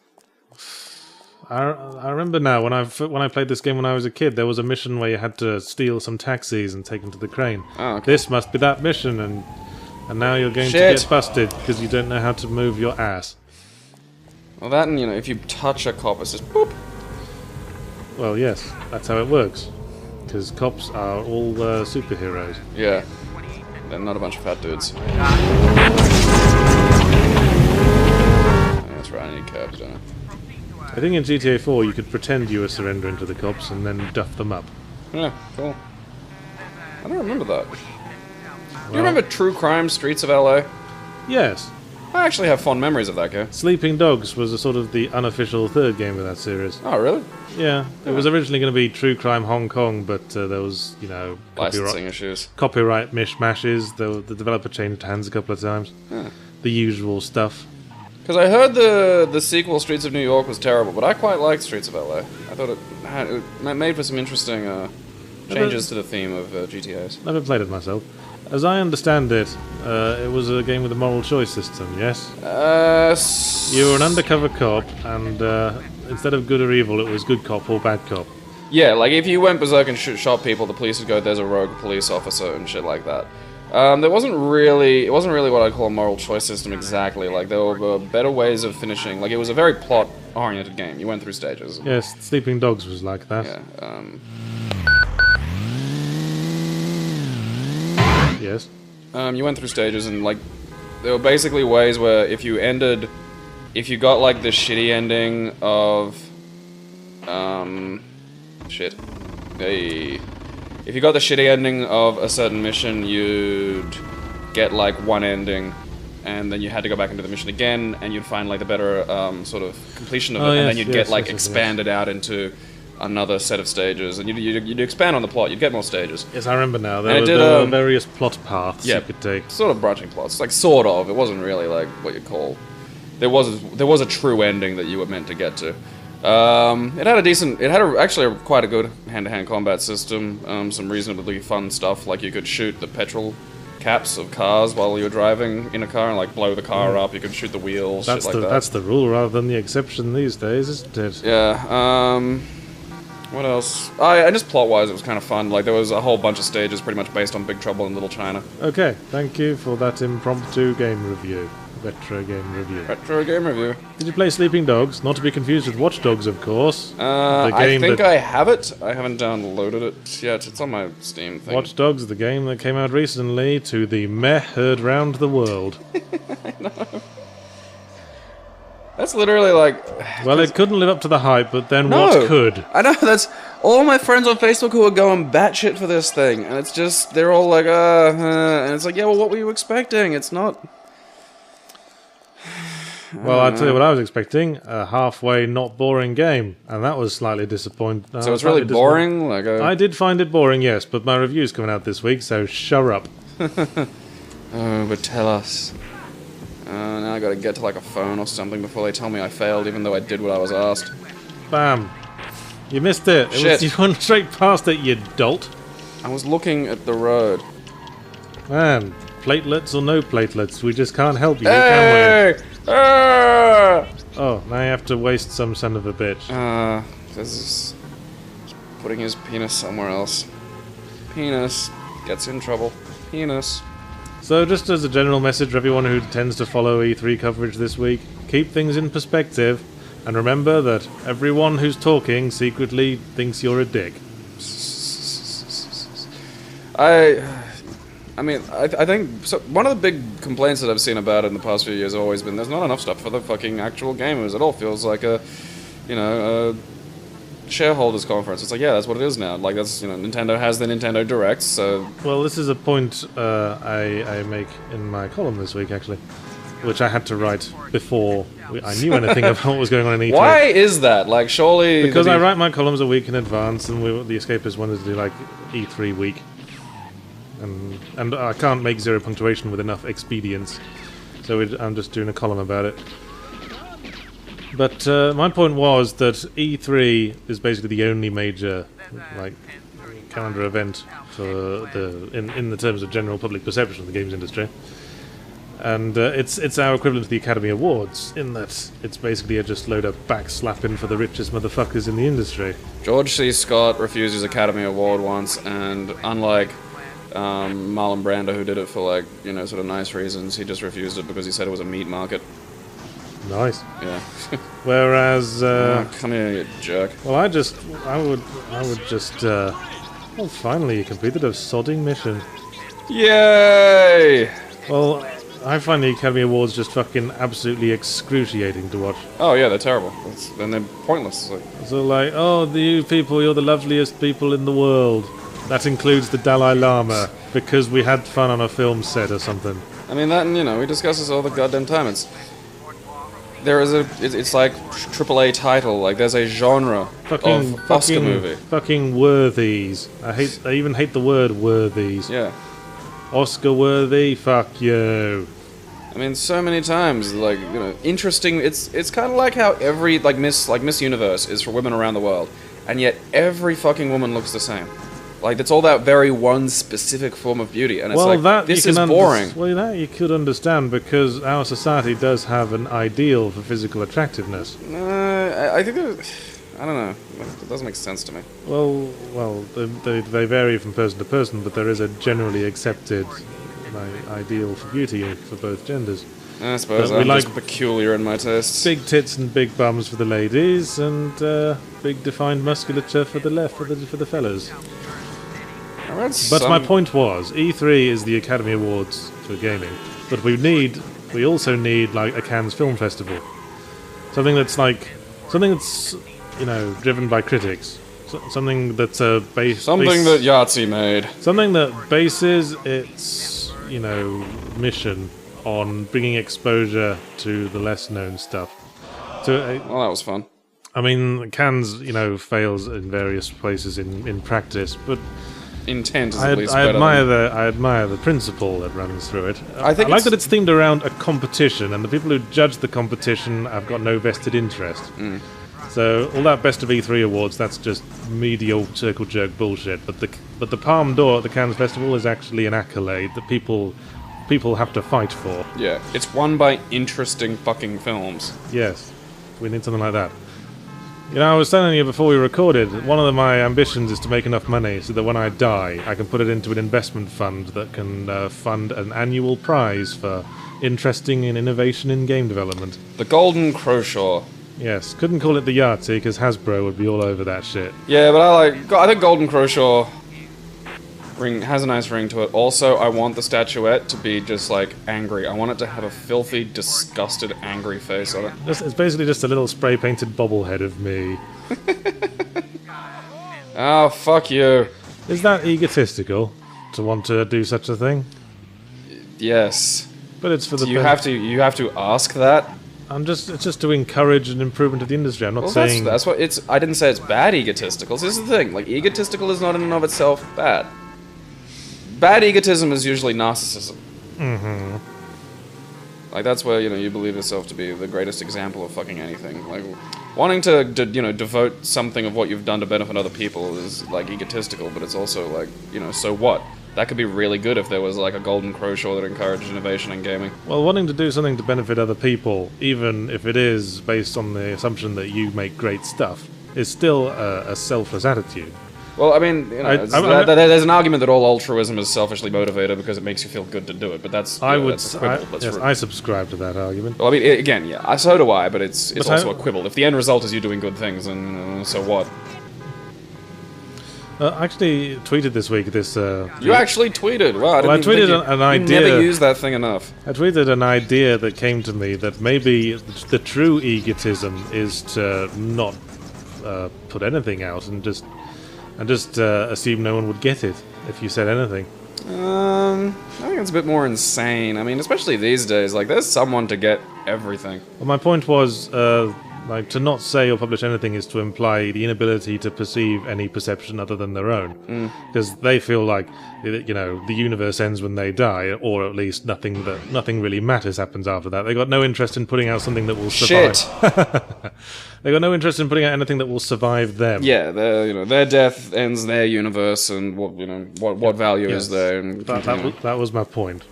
I remember now, when I played this game when I was a kid, there was a mission where you had to steal some taxis and take them to the crane. Oh, okay. This must be that mission, and now you're going to get busted because you don't know how to move your ass. Well, that and, you know, if you touch a cop, it's just boop. Well, yes, that's how it works. Because cops are all superheroes. Yeah. They're not a bunch of fat dudes. That's right, I need cabs, don't I? I think in GTA 4 you could pretend you were surrendering to the cops and then duff them up. Yeah, cool. I don't remember that. Do you remember True Crime Streets of LA? Yes. I actually have fond memories of that game. Sleeping Dogs was a sort of the unofficial third game of that series. Oh, really? Yeah, it was originally going to be True Crime Hong Kong, but there was, you know, Licensing issues. Copyright mishmashes. The developer changed hands a couple of times. Yeah. The usual stuff. Because I heard the sequel, Streets of New York, was terrible, but I quite liked Streets of LA. I thought it made for some interesting changes to the theme of GTAs. Never played it myself. As I understand it, it was a game with a moral choice system, yes? You were an undercover cop, and instead of good or evil, it was good cop or bad cop. Yeah, like if you went berserk and shot people, the police would go, there's a rogue police officer and shit like that. It wasn't really what I'd call a moral choice system exactly. Like, there were better ways of finishing. Like, it was a very plot-oriented game. You went through stages. Yes, Sleeping Dogs was like that. Yeah, Yes. you went through stages, and, like, there were basically ways where if you got, like, the shitty ending of, if you got the shitty ending of a certain mission, you'd get, like, one ending, and then you had to go back into the mission again, and you'd find, like, the better, sort of completion of it, and then you'd get, like, expanded out into another set of stages, and you'd expand on the plot, you'd get more stages. Yes, I remember now. There were various plot paths you could take. Sort of branching plots, like, sort of. It wasn't really, like, what you'd call... There was a true ending that you were meant to get to. It had actually quite a good hand-to-hand combat system, some reasonably fun stuff, like you could shoot the petrol caps of cars while you were driving in a car and, like, blow the car up, you could shoot the wheels, shit like that. That's the rule rather than the exception these days, isn't it? Yeah, what else? And just plot-wise, it was kind of fun. Like, there was a whole bunch of stages pretty much based on Big Trouble in Little China. Okay, thank you for that impromptu game review. Retro game review. Retro game review. Did you play Sleeping Dogs? Not to be confused with Watch Dogs, of course. I think I have it. I haven't downloaded it yet. It's on my Steam thing. Watch Dogs, the game that came out recently to the meh heard round the world. I know. That's literally like... Well, it couldn't live up to the hype, but then what could? I know, that's... All my friends on Facebook who are going batshit for this thing, and it's just... They're all like, and it's like, yeah, well, what were you expecting? It's not... Well, I'll tell you what I was expecting. A halfway, not boring game. And that was slightly disappointing. So it's really boring? Like I did find it boring, yes, but my review's coming out this week, so shut up. Oh, but tell us. Now I gotta get to, like, a phone or something before they tell me I failed, even though I did what I was asked. Bam. You missed it. You went straight past it, you dolt. I was looking at the road. Man, platelets or no platelets, we just can't help you, can we? Oh, now you have to waste some son of a bitch. This is putting his penis somewhere else. Penis gets in trouble. Penis. So, just as a general message for everyone who tends to follow E3 coverage this week, keep things in perspective, and remember that everyone who's talking secretly thinks you're a dick. I mean, I think one of the big complaints that I've seen about it in the past few years has always been there's not enough stuff for the fucking actual gamers. It all feels like a shareholders conference. It's like, yeah, that's what it is now. Like, that's, Nintendo has the Nintendo Directs, so... Well, this is a point I make in my column this week, actually, which I had to write before I knew anything about what was going on in E3. Why is that? Like, surely... Because I write my columns a week in advance, and the Escapists wanted to do, like, E3 week. And I can't make zero punctuation with enough expedience, so I'm just doing a column about it. But my point was that E3 is basically the only major, like, calendar event for in the terms of general public perception of the games industry. And it's our equivalent to the Academy Awards, in that it's basically just load of backslapping for the richest motherfuckers in the industry. George C. Scott refused his Academy Award once, and unlike Marlon Brando, who did it for, like, sort of nice reasons, he just refused it because he said it was a meat market. Nice. Yeah. Whereas come here, you jerk. Well, I would just well, finally you completed a sodding mission. Yay! Well, I find the Academy Awards just fucking absolutely excruciating to watch. Oh yeah, they're terrible. And they're pointless. So like, oh, you people, you're the loveliest people in the world. That includes the Dalai Lama, because we had fun on a film set or something. I mean, that, and, you know, we discuss this all the goddamn time. It's like AAA title. Like, there's a genre of Oscar movie. Fucking worthies. I even hate the word worthies. Yeah. Oscar worthy. Fuck you. I mean, so many times, like, you know, interesting. It's kind of like how every Miss Universe is for women around the world, and yet every fucking woman looks the same. Like, it's all that very one specific form of beauty, and it's this is boring. Well, that you could understand, because our society does have an ideal for physical attractiveness. I think I don't know. It doesn't make sense to me. Well, they vary from person to person, but there is a generally accepted ideal for beauty for both genders. I suppose I'm just peculiar in my tastes. Big tits and big bums for the ladies, and big defined musculature for the fellas. But my point was, E3 is the Academy Awards for gaming, but we also need like a Cannes Film Festival, something that's you know, driven by critics, something that's that Yahtzee made, something that bases its mission on bringing exposure to the less known stuff. Well, that was fun. I mean, Cannes, fails in various places in practice, but intent is at least better. I admire the principle that runs through it. I like that it's themed around a competition, and the people who judge the competition have got no vested interest. So all that Best of E3 awards, that's just medial circle jerk bullshit. But the Palme d'Or at the Cannes Festival is actually an accolade that people have to fight for. Yeah, it's won by interesting fucking films. Yes, we need something like that. I was telling you before we recorded, one of my ambitions is to make enough money so that when I die, I can put it into an investment fund that can fund an annual prize for interesting and innovation in game development. The Golden Croshaw. Yes, couldn't call it the Yahtzee because Hasbro would be all over that shit. Yeah, but I think Golden Croshaw has a nice ring to it. Also, I want the statuette to be just like angry. I want it to have a filthy, disgusted, angry face on it. It's basically just a little spray painted bobblehead of me. Oh, fuck you. Is that egotistical to want to do such a thing? Yes. But it's for the. You have to ask that. It's just to encourage an improvement of the industry. I'm not saying that's what it's. I didn't say it's bad egotistical. This is the thing. Like, egotistical is not in and of itself bad. Bad egotism is usually narcissism. Mm-hmm. Like, that's where you believe yourself to be the greatest example of fucking anything. Like, wanting to devote something of what you've done to benefit other people is like egotistical, but it's also like so what? That could be really good if there was like a Golden Croshaw that encouraged innovation in gaming. Well, wanting to do something to benefit other people, even if it is based on the assumption that you make great stuff, is still a selfless attitude. Well, I mean, there's an argument that all altruism is selfishly motivated because it makes you feel good to do it, but that's that's a quibble. I subscribe to that argument. Well, I mean, again, yeah, so do I, but it's also a quibble. If the end result is you doing good things, then so what? I actually tweeted this week this... You actually tweeted? Wow, I tweeted an idea... You never use that thing enough. I tweeted an idea that came to me that maybe the true egotism is to not put anything out and just assume no one would get it if you said anything. I think it's a bit more insane. I mean, especially these days, like, there's someone to get everything. Well, my point was... to not say or publish anything is to imply the inability to perceive any perception other than their own. Because they feel like, the universe ends when they die, or at least nothing really matters happens after that. They got no interest in putting out something that will survive. Shit! They got no interest in putting out anything that will survive them. Yeah, their death ends their universe, and what value is there? And that was my point.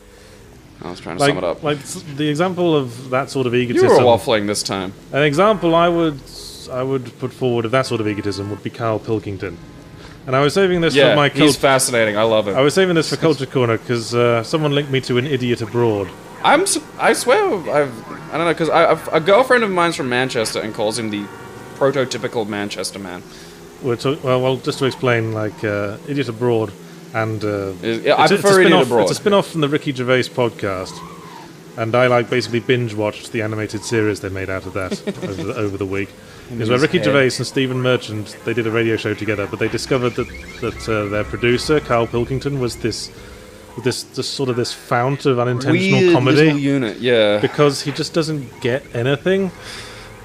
I was trying to sum it up. Like the example of that sort of egotism. You were waffling this time. An example I would put forward of that sort of egotism would be Carl Pilkington. And I was saving this for my... he's fascinating. I love him. I was saving this for Culture Corner because someone linked me to an idiot abroad. I swear, I don't know, because a girlfriend of mine's from Manchester and calls him the prototypical Manchester man. Well, just to explain, like, Idiot Abroad... And I prefer Idiot Abroad. It's a spin-off from the Ricky Gervais podcast, and I basically binge-watched the animated series they made out of that over the week. It was where Ricky Gervais and Stephen Merchant, they did a radio show together, but they discovered that their producer, Carl Pilkington, was this this sort of this fount of unintentional Weird comedy. little unit, yeah. Because he just doesn't get anything.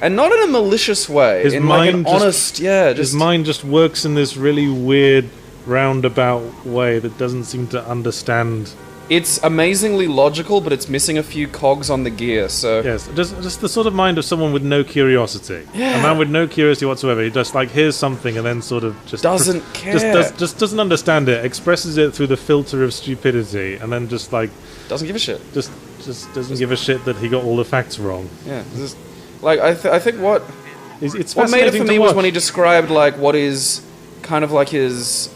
And not in a malicious way. His in mind like an just- honest, yeah. His mind just works in this really weird, roundabout way that doesn't seem to understand. It's amazingly logical, but it's missing a few cogs on the gear, so... Yes, just the sort of mind of someone with no curiosity. Yeah. A man with no curiosity whatsoever. He just like hears something and then sort of just Doesn't care. Just doesn't understand it. Expresses it through the filter of stupidity, and then just like Doesn't give a shit. just doesn't give a shit that he got all the facts wrong. Yeah. Like, I think what It's made it fascinating for to me was watch. when he described, like, what is kind of like his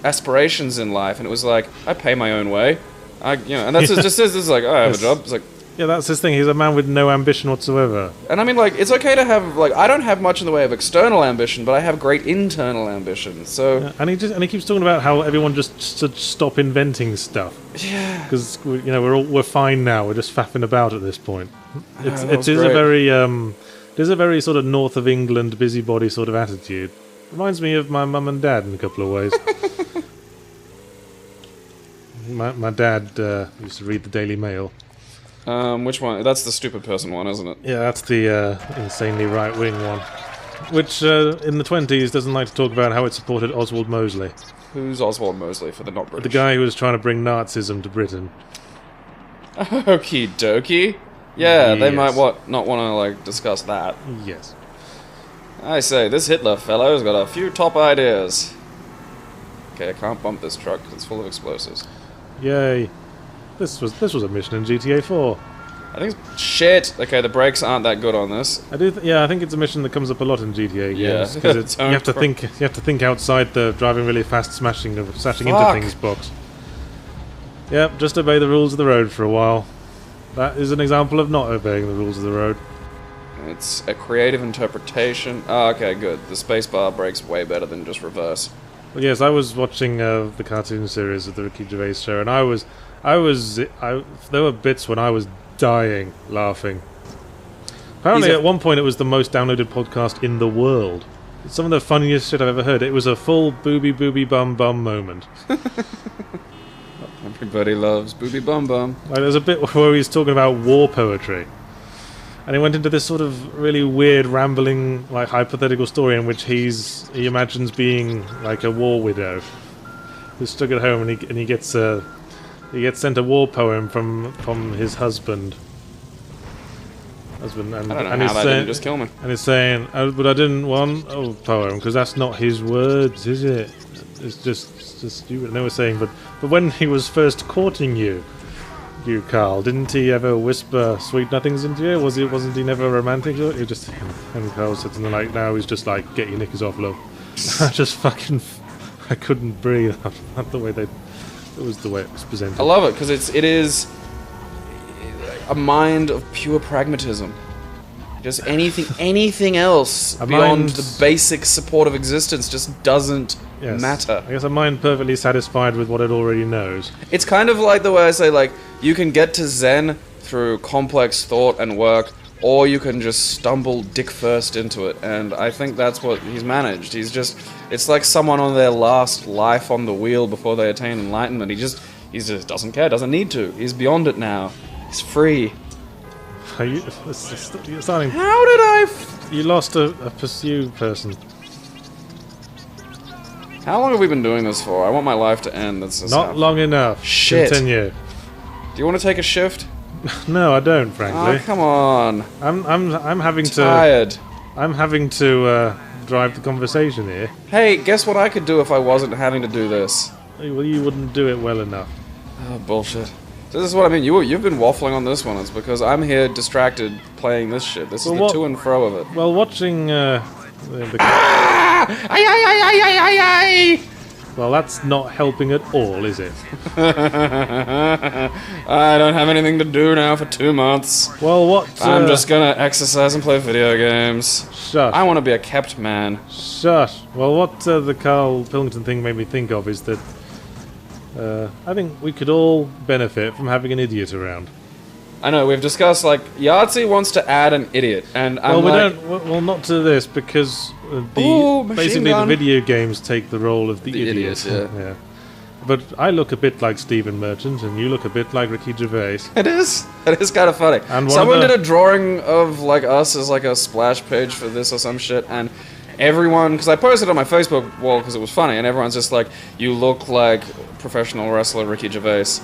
aspirations in life, and it was like, I pay my own way. And that's just says this is like, oh, I have a job. It's like, Yeah, that's his thing. He's a man with no ambition whatsoever. and I mean, like, it's okay to have, like, I don't have much in the way of external ambition, but I have great internal ambition. So Yeah, and he keeps talking about how everyone just should stop inventing stuff. yeah, Because we're fine now. We're just faffing about at this point. that It was is great. a very sort of north of England busybody sort of attitude. Reminds me of my mum and dad in a couple of ways. my dad used to read the Daily Mail. Which one? That's the stupid person one, isn't it? Yeah, that's the insanely right-wing one. Which, in the 20s, doesn't like to talk about how it supported Oswald Mosley. Who's Oswald Mosley for the not British? The guy who was trying to bring Nazism to Britain. Okie dokie. Yeah, they Yes. might not want to like discuss that. Yes. I say, this Hitler fellow's got a few top ideas. Okay, I can't bump this truck 'cause it's full of explosives. Yay. This was a mission in GTA 4. I think it's shit. Okay, the brakes aren't that good on this. I think it's a mission that comes up a lot in GTA Yeah. games because you have to think outside the driving really fast, smashing into Fuck. things box. Yep, just obey the rules of the road for a while. That is an example of not obeying the rules of the road. It's a creative interpretation. Oh, okay, good. The spacebar brakes way better than just reverse. Well, yes, I was watching the cartoon series of the Ricky Gervais Show, and there were bits when I was dying laughing. Apparently, at one point, it was the most downloaded podcast in the world. It's some of the funniest shit I've ever heard. It was a full booby bum bum moment. Everybody loves Booby Bum Bum. Like, there's a bit where he's talking about war poetry, and he went into this sort of really weird, rambling, like hypothetical story in which he imagines being like a war widow who's stuck at home, and he gets sent a war poem from his husband, and I don't know and how he's that saying, didn't just kill me. and he's saying, oh, but I didn't want a poem because that's not his words, is it? It's just stupid. And they were saying, but when he was first courting you, Carl, didn't he ever whisper sweet nothings into you? Wasn't he never romantic? He just, and Carl said something like, "Now he's just like, get your knickers off, love." I couldn't breathe. Not the way it was the way it was presented. I love it because it is a mind of pure pragmatism. Just anything else beyond mind- the basic support of existence just doesn't Yes. matter. I guess a mind perfectly satisfied with what it already knows. It's kind of like the way I say, like, you can get to Zen through complex thought and work, or you can just stumble dick first into it. And I think that's what he's managed. It's like someone on their last life on the wheel before they attain enlightenment. He just doesn't care, doesn't need to. He's beyond it now. He's free. You're starting. How did I... You lost a pursue person. How long have we been doing this for? I want my life to end. That's Not long enough. Shit. Continue. Do you want to take a shift? No, I don't. Frankly, Oh, come on. I'm having Tired. I'm having to drive the conversation here. Hey, guess what I could do if I wasn't having to do this? Well, you wouldn't do it well enough. Oh, bullshit. This is what I mean. You've been waffling on this one. It's because I'm here distracted playing this shit. This is the to and fro of it. Well, watching the well, that's not helping at all, is it? I don't have anything to do now for 2 months. Well, what? I'm just gonna exercise and play video games. Shush. I want to be a kept man. Shush. Well, what the Carl Pilkington thing made me think of is that I think we could all benefit from having an idiot around. I know, we've discussed, like, Yahtzee wants to add an idiot, and I'm Well, not to this, because Ooh, machine basically gun. the video games take the role of the idiot. idiot, yeah. But I look a bit like Stephen Merchant, and you look a bit like Ricky Gervais. It is kind of funny. And Someone did a drawing of like us as like a splash page for this or some shit, and everyone, because I posted it on my Facebook wall because it was funny, and everyone's just like, "You look like professional wrestler Ricky Gervais."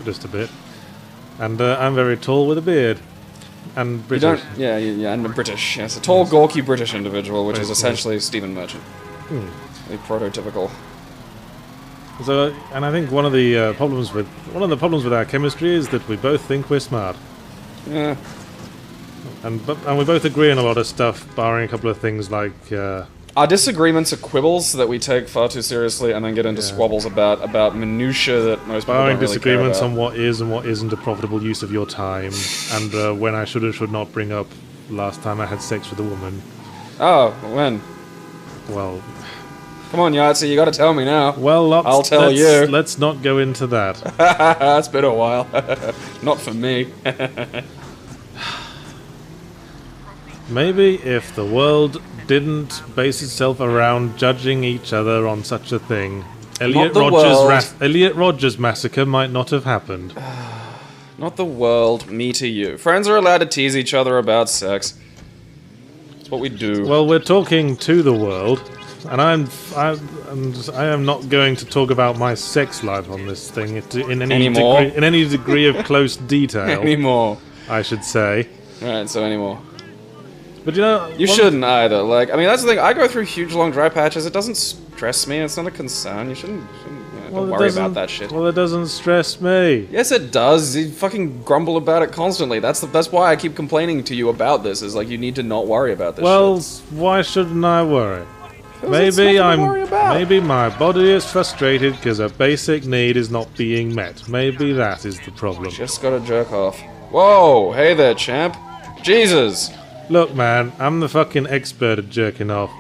Just a bit. And I'm very tall with a beard. And British. Yeah, and British. Yes, a tall, gawky British individual, which is essentially Stephen Merchant. A prototypical. So, and I think one of the problems with our chemistry is that we both think we're smart. Yeah. And we both agree on a lot of stuff, barring a couple of things like. Our disagreements are quibbles that we take far too seriously, and then get into squabbles about minutiae that most people barring don't really disagreements care about. on what is and what isn't a profitable use of your time, and when I should and should not bring up last time I had sex with a woman. Oh, when? Well. Come on, Yahtzee, you gotta tell me now. Well, I'll tell you. Let's not go into that. It's been a while. Not for me. Maybe if the world didn't base itself around judging each other on such a thing, Elliot Rogers' massacre might not have happened. Not the world, me to you. Friends are allowed to tease each other about sex. It's what we do. Well, we're talking to the world, and I am not going to talk about my sex life on this thing in any degree of close detail. Anymore. I should say. Right, so anymore. But you know, you shouldn't either. Like, I mean, that's the thing. I go through huge long dry patches. It doesn't stress me. It's not a concern. You shouldn't don't worry about that shit. Well, it doesn't stress me. Yes, it does. You fucking grumble about it constantly. That's why I keep complaining to you about this. Is like you need to not worry about this. Well, shit. Why shouldn't I worry? Maybe my body is frustrated because a basic need is not being met. Maybe that is the problem. Just gotta jerk off. Whoa, hey there, champ. Jesus. Look, man, I'm the fucking expert at jerking off.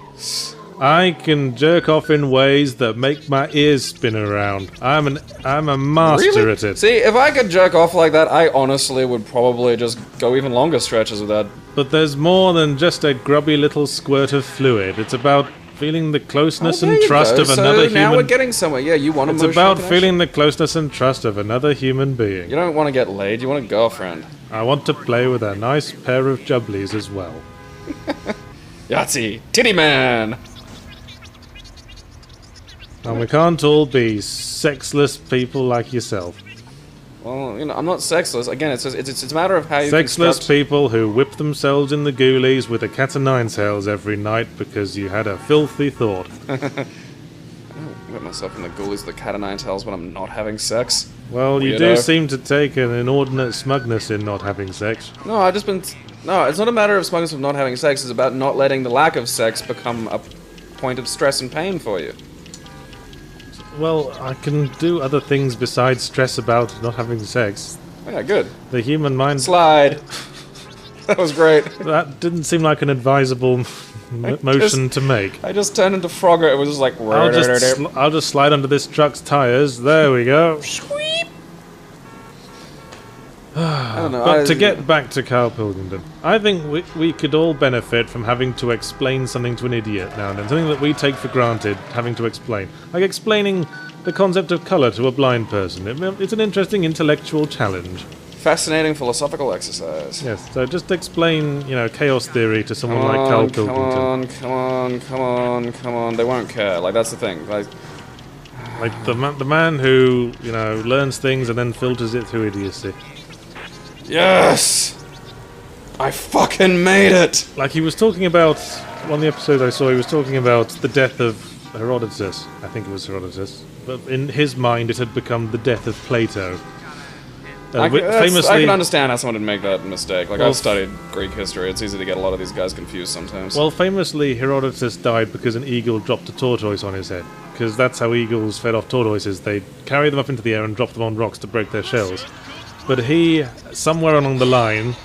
I can jerk off in ways that make my ears spin around. I'm a master at it. See, if I could jerk off like that, I honestly would probably just go even longer stretches with that. But there's more than just a grubby little squirt of fluid. It's about feeling the closeness and trust of another human. Now we're getting somewhere. Yeah, you want emotional connection. It's about connection? feeling the closeness and trust of another human being. You don't want to get laid, you want a girlfriend. I want to play with a nice pair of jubblies as well. Yahtzee, titty man! And we can't all be sexless people like yourself. Well, you know, I'm not sexless. Again, it's a matter of how you Sexless people who whip themselves in the ghoulies with a cat o' nine tails every night because you had a filthy thought. I don't whip myself in the ghoulies with a cat o' nine tails when I'm not having sex. Well, you do seem to take an inordinate smugness in not having sex. No, No, it's not a matter of smugness of not having sex. It's about not letting the lack of sex become a point of stress and pain for you. Well, I can do other things besides stress about not having sex. Yeah, good. The human mind... Slide. That was great. That didn't seem like an advisable motion to make. I just turned into Frogger. It was just like... I'll just slide under this truck's tires. There we go. I don't know. But to get back to Carl Pilkington, I think we could all benefit from having to explain something to an idiot now and then. Something that we take for granted, having to explain. Like explaining the concept of colour to a blind person. It's an interesting intellectual challenge. Fascinating philosophical exercise. Yes, so just explain, chaos theory to someone like Carl Pilkington. Come on. They won't care. Like, that's the thing. Like the man who, learns things and then filters it through idiocy. Yes! I fucking made it! Like he was talking about, one of the episodes I saw, he was talking about the death of Herodotus. I think it was Herodotus. But in his mind it had become the death of Plato. I can understand how someone would make that mistake. Like, I've studied Greek history. It's easy to get a lot of these guys confused sometimes. Well, famously, Herodotus died because an eagle dropped a tortoise on his head. Because that's how eagles fed off tortoises. They'd carry them up into the air and drop them on rocks to break their shells. But he, somewhere along the line,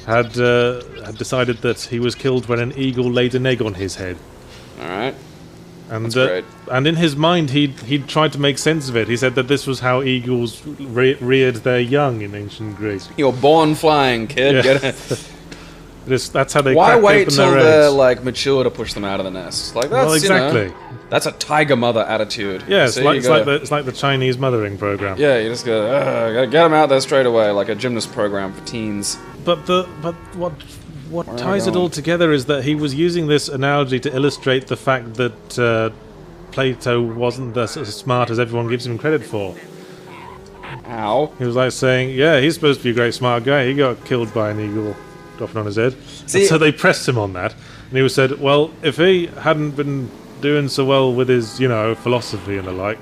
had decided that he was killed when an eagle laid an egg on his head. Alright. And, that's great. And in his mind, he'd tried to make sense of it. He said that this was how eagles reared their young in ancient Greece. You're born flying, kid. Yeah. Get it. That's how they Why crack wait open till their they're eggs. like mature to push them out of the nest? Like that's Well, exactly. You know, that's a tiger mother attitude. Yeah, it's See, like, you it's, gotta- like the Chinese mothering program. Yeah, you just gotta get them out there straight away, like a gymnast program for teens. But what Where am I ties it going? all together is that he was using this analogy to illustrate the fact that Plato wasn't as smart as everyone gives him credit for. Ow. He was like saying, yeah, he's supposed to be a great smart guy. He got killed by an eagle dropping on his head. See- And so they pressed him on that. And he said, well, if he hadn't been doing so well with his, philosophy and the like,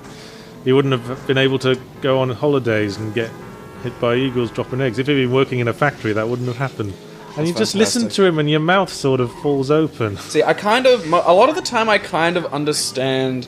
he wouldn't have been able to go on holidays and get hit by eagles dropping eggs. If he'd been working in a factory, that wouldn't have happened. And That's you just listen fantastic. to him and your mouth sort of falls open. See, a lot of the time I kind of understand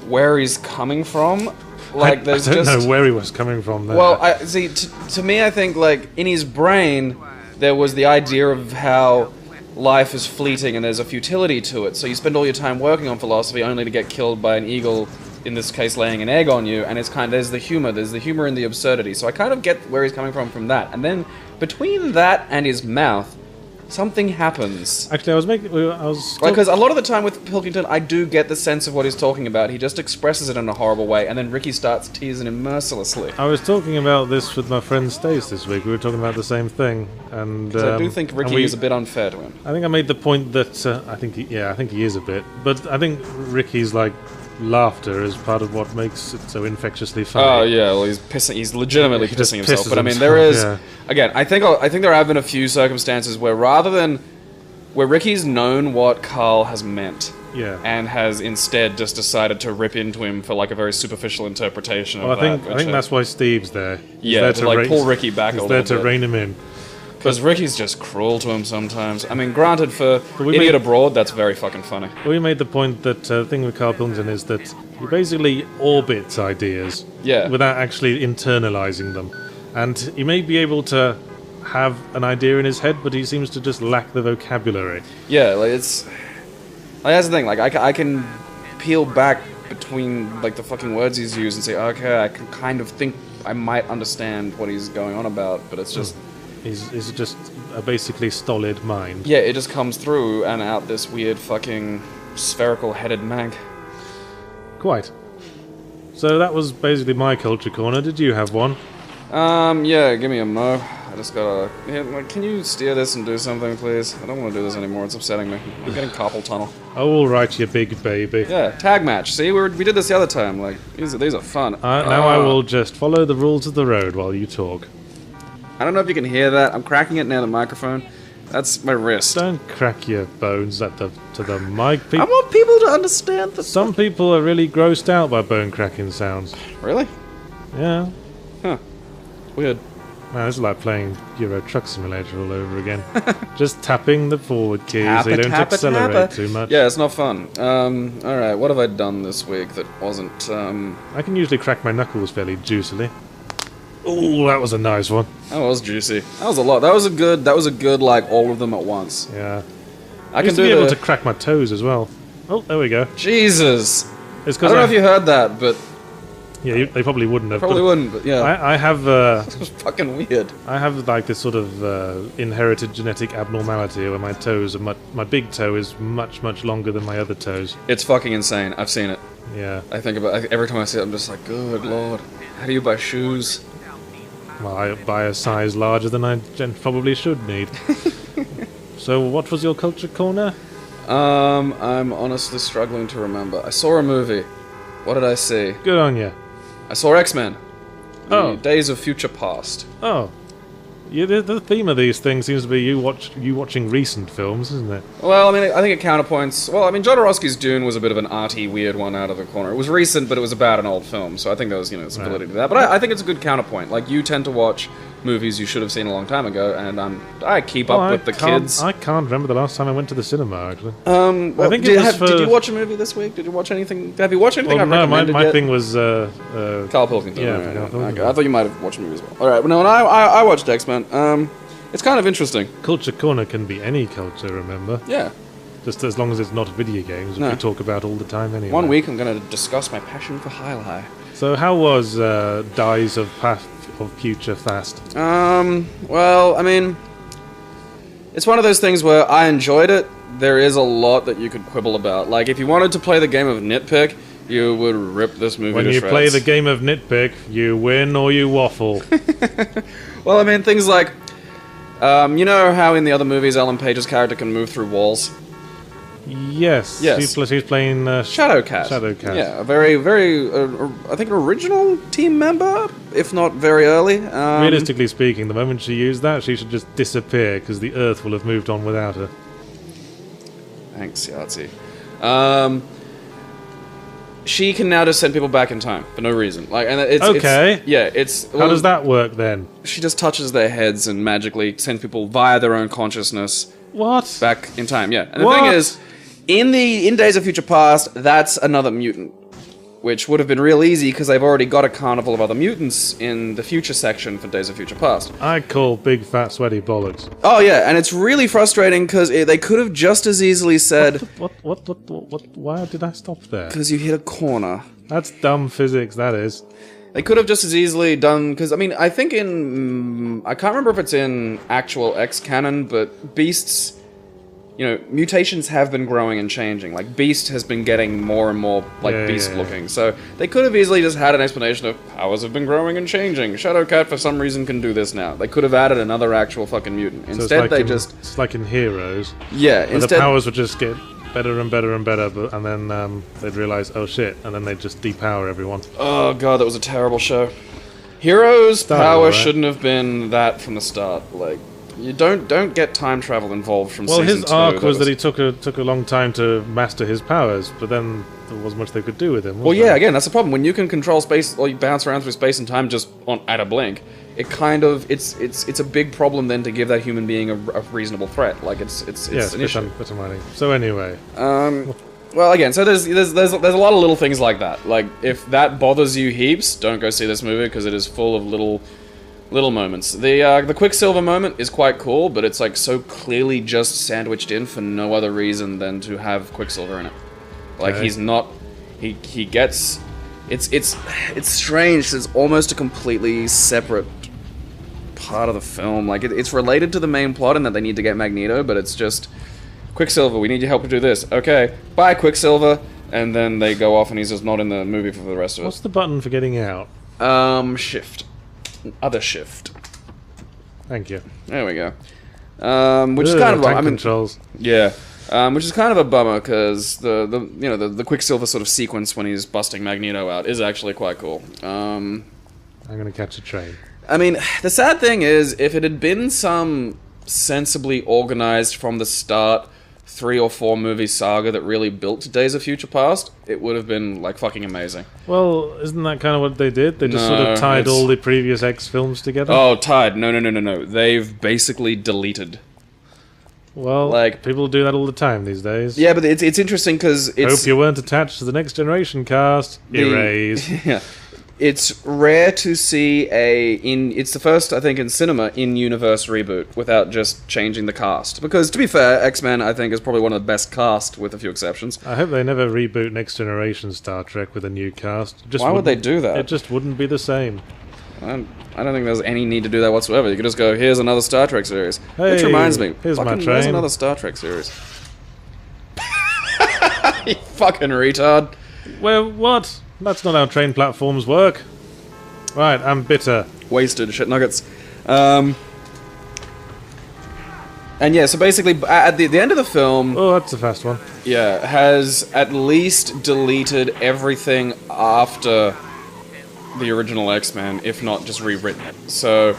where he's coming from. Like, there's I don't just... know where he was coming from there. Well, to me, I think, like, in his brain, there was the idea of how life is fleeting and there's a futility to it. So you spend all your time working on philosophy only to get killed by an eagle, in this case laying an egg on you, and it's kind of, there's the humor in the absurdity. So I kind of get where he's coming from that. And then, between that and his mouth, something happens. Actually, Because a lot of the time with Pilkington, I do get the sense of what he's talking about. He just expresses it in a horrible way, and then Ricky starts teasing him mercilessly. I was talking about this with my friend Stace this week. We were talking about the same thing, and So I do think Ricky is a bit unfair to him. I think I made the point that I think he is a bit, but I think Ricky's like laughter is part of what makes it so infectiously funny. Oh yeah, well he's legitimately He just pissing himself. pisses But I mean, himself, there is yeah. again. I think there have been a few circumstances where where Ricky's known what Carl has meant. Yeah. And has instead just decided to rip into him for like a very superficial interpretation of Well, that. I think that's why Steve's there. He's Yeah, there to like rein- pull Ricky back a He's little there to bit. rein him in. Because Ricky's just cruel to him sometimes. I mean, granted, for we Idiot made- Abroad, that's very fucking funny. We made the point that the thing with Carl Pilkington is that he basically orbits ideas Yeah. without actually internalizing them. And he may be able to have an idea in his head, but he seems to just lack the vocabulary. Yeah, like it's... Like, that's the thing, like, I can peel back between, like, the fucking words he's used and say, okay, I can kind of think I might understand what he's going on about, but it's just... He's just a basically stolid mind. Yeah, it just comes through and out this weird fucking spherical-headed mag. Quite. So that was basically my culture corner. Did you have one? Yeah, give me a mo. I just gotta... Yeah, like, can you steer this and do something, please? I don't want to do this anymore, it's upsetting me. I'm getting carpal tunnel. Oh, all right, you big baby. Yeah, tag match. See, we did this the other time. Like, these are fun. Now I will just follow the rules of the road while you talk. I don't know if you can hear that. I'm cracking it near the microphone. That's my wrist. Don't crack your bones to the mic. I want people to understand the... Some people are really grossed out by bone cracking sounds. Really? Yeah. Huh. Weird. Man, this is like playing Euro Truck Simulator all over again. Just tapping the forward keys so you don't accelerate too much. Yeah, it's not fun. Alright, what have I done this week that wasn't, I can usually crack my knuckles fairly juicily. Ooh, that was a nice one. That was juicy. That was a lot. That was a good, like, all of them at once. Yeah. I I can used to do be able the... to crack my toes as well. Oh, there we go. Jesus! It's I because don't know if you heard that, but... Yeah, they probably wouldn't have. Probably but wouldn't, but yeah. I have It was fucking weird. I have like this sort of inherited genetic abnormality where my toes are my big toe is much longer than my other toes. It's fucking insane. I've seen it. Yeah. I think about every time I see it, I'm just like, good lord. How do you buy shoes? Well, I buy a size larger than I probably should need. So, what was your culture corner? I'm honestly struggling to remember. I saw a movie. What did I see? Good on you. I saw X-Men. Oh. The Days of Future Past. Oh. Yeah, the theme of these things seems to be you watching recent films, isn't it? Well, I mean, I think it counterpoints... Well, I mean, Jodorowsky's Dune was a bit of an arty, weird one out of the corner. It was recent, but it was about an old film, so I think there was, some validity to that. But I think it's a good counterpoint. Like, you tend to watch movies you should have seen a long time ago, and I keep up with the kids. I can't remember the last time I went to the cinema, actually. Well, I think it was did you watch a movie this week? Did you watch anything? Have you watched anything Well, I've no, recommended my yet? thing was... Carl Pilkington. Yeah, right, Carl right. Pilkington. Okay, I thought you might have watched a movie as well. Alright, well, no, and I watched X-Men. It's kind of interesting. Culture corner can be any culture, remember? Yeah. Just as long as it's not video games, which No. we talk about all the time anyway. One week I'm going to discuss my passion for High. So how was Dies of Future Fast? Well, I mean... It's one of those things where I enjoyed it. There is a lot that you could quibble about. Like, if you wanted to play the game of nitpick, you would rip this movie when to you shreds. play the game of nitpick, you win or you waffle. Well, I mean, things like, you know how in the other movies Ellen Page's character can move through walls? Yes. Yes. She's playing Shadowcat. Shadowcat. Yeah, a very, very, I think, an original team member, if not very early. Realistically speaking, the moment she used that, she should just disappear because the Earth will have moved on without her. Thanks, Yahtzee. She can now just send people back in time for no reason. Like, and it's okay. How does that work then? She just touches their heads and magically sends people via their own consciousness. What? Back in time, yeah. And the thing is, in Days of Future Past, that's another mutant, which would have been real easy because they've already got a carnival of other mutants in the future section for Days of Future Past. I call big fat sweaty bollocks. Oh yeah, and it's really frustrating because they could have just as easily said, What? Why did I stop there? because you hit a corner. That's dumb physics, that is. They could have just as easily done, because, I mean, I think I can't remember if it's in actual X canon, but Beast's, mutations have been growing and changing. Like, Beast has been getting more and more, Beast-looking. So, they could have easily just had an explanation of powers have been growing and changing. Shadowcat, for some reason, can do this now. They could have added another actual fucking mutant. Instead, It's like in Heroes. Yeah, where the powers would just get better and better and better, and then they'd realise, oh shit, and then they'd just depower everyone. Oh god, that was a terrible show. Heroes' power shouldn't have been that from the start. Like, you don't get time travel involved from season 2. Well, his arc was that he took a long time to master his powers, but then there wasn't much they could do with him. Well, yeah, again, that's the problem. When you can control space, or you bounce around through space and time just at a blink, it kind of it's a big problem then to give that human being a reasonable threat. Like it's an issue. So anyway, well, again, so there's a lot of little things like that. Like, if that bothers you heaps, don't go see this movie because it is full of little moments. The Quicksilver moment is quite cool, but it's like so clearly just sandwiched in for no other reason than to have Quicksilver in it. Like, he's not. He gets. It's strange. It's almost a completely separate part of the film. Like, it's related to the main plot in that they need to get Magneto, but it's just Quicksilver. We need your help to do this. Okay, bye, Quicksilver. And then they go off, and he's just not in the movie for the rest of it. What's the button for getting out? Shift. Other shift. Thank you. There we go. Which is kind of tank controls. Yeah. Which is kind of a bummer because the Quicksilver sort of sequence when he's busting Magneto out is actually quite cool. I'm gonna catch a train. I mean, the sad thing is, if it had been some sensibly organized from the start 3 or 4 movie saga that really built Days of Future Past, it would have been like fucking amazing. Well, isn't that kind of what they did? They just sort of tied all the previous X films together? Oh, tied. No. They've basically deleted. Well, like, people do that all the time these days. Yeah, but it's interesting because it's... Hope you weren't attached to the Next Generation cast. Erase. Yeah. It's rare to see it's the first, I think, in cinema, in-universe reboot without just changing the cast. Because, to be fair, X-Men, I think, is probably one of the best cast, with a few exceptions. I hope they never reboot Next Generation Star Trek with a new cast. Why would they do that? It just wouldn't be the same. I don't think there's any need to do that whatsoever. You could just go, here's another Star Trek series. Hey, which reminds me, here's my train. There's another Star Trek series. You fucking retard. Well, what? That's not how train platforms work. Right, I'm bitter. Wasted shit nuggets. And yeah, so basically, at the end of the film... Oh, that's a fast one. Yeah, has at least deleted everything after the original X-Men, if not just rewritten it. So,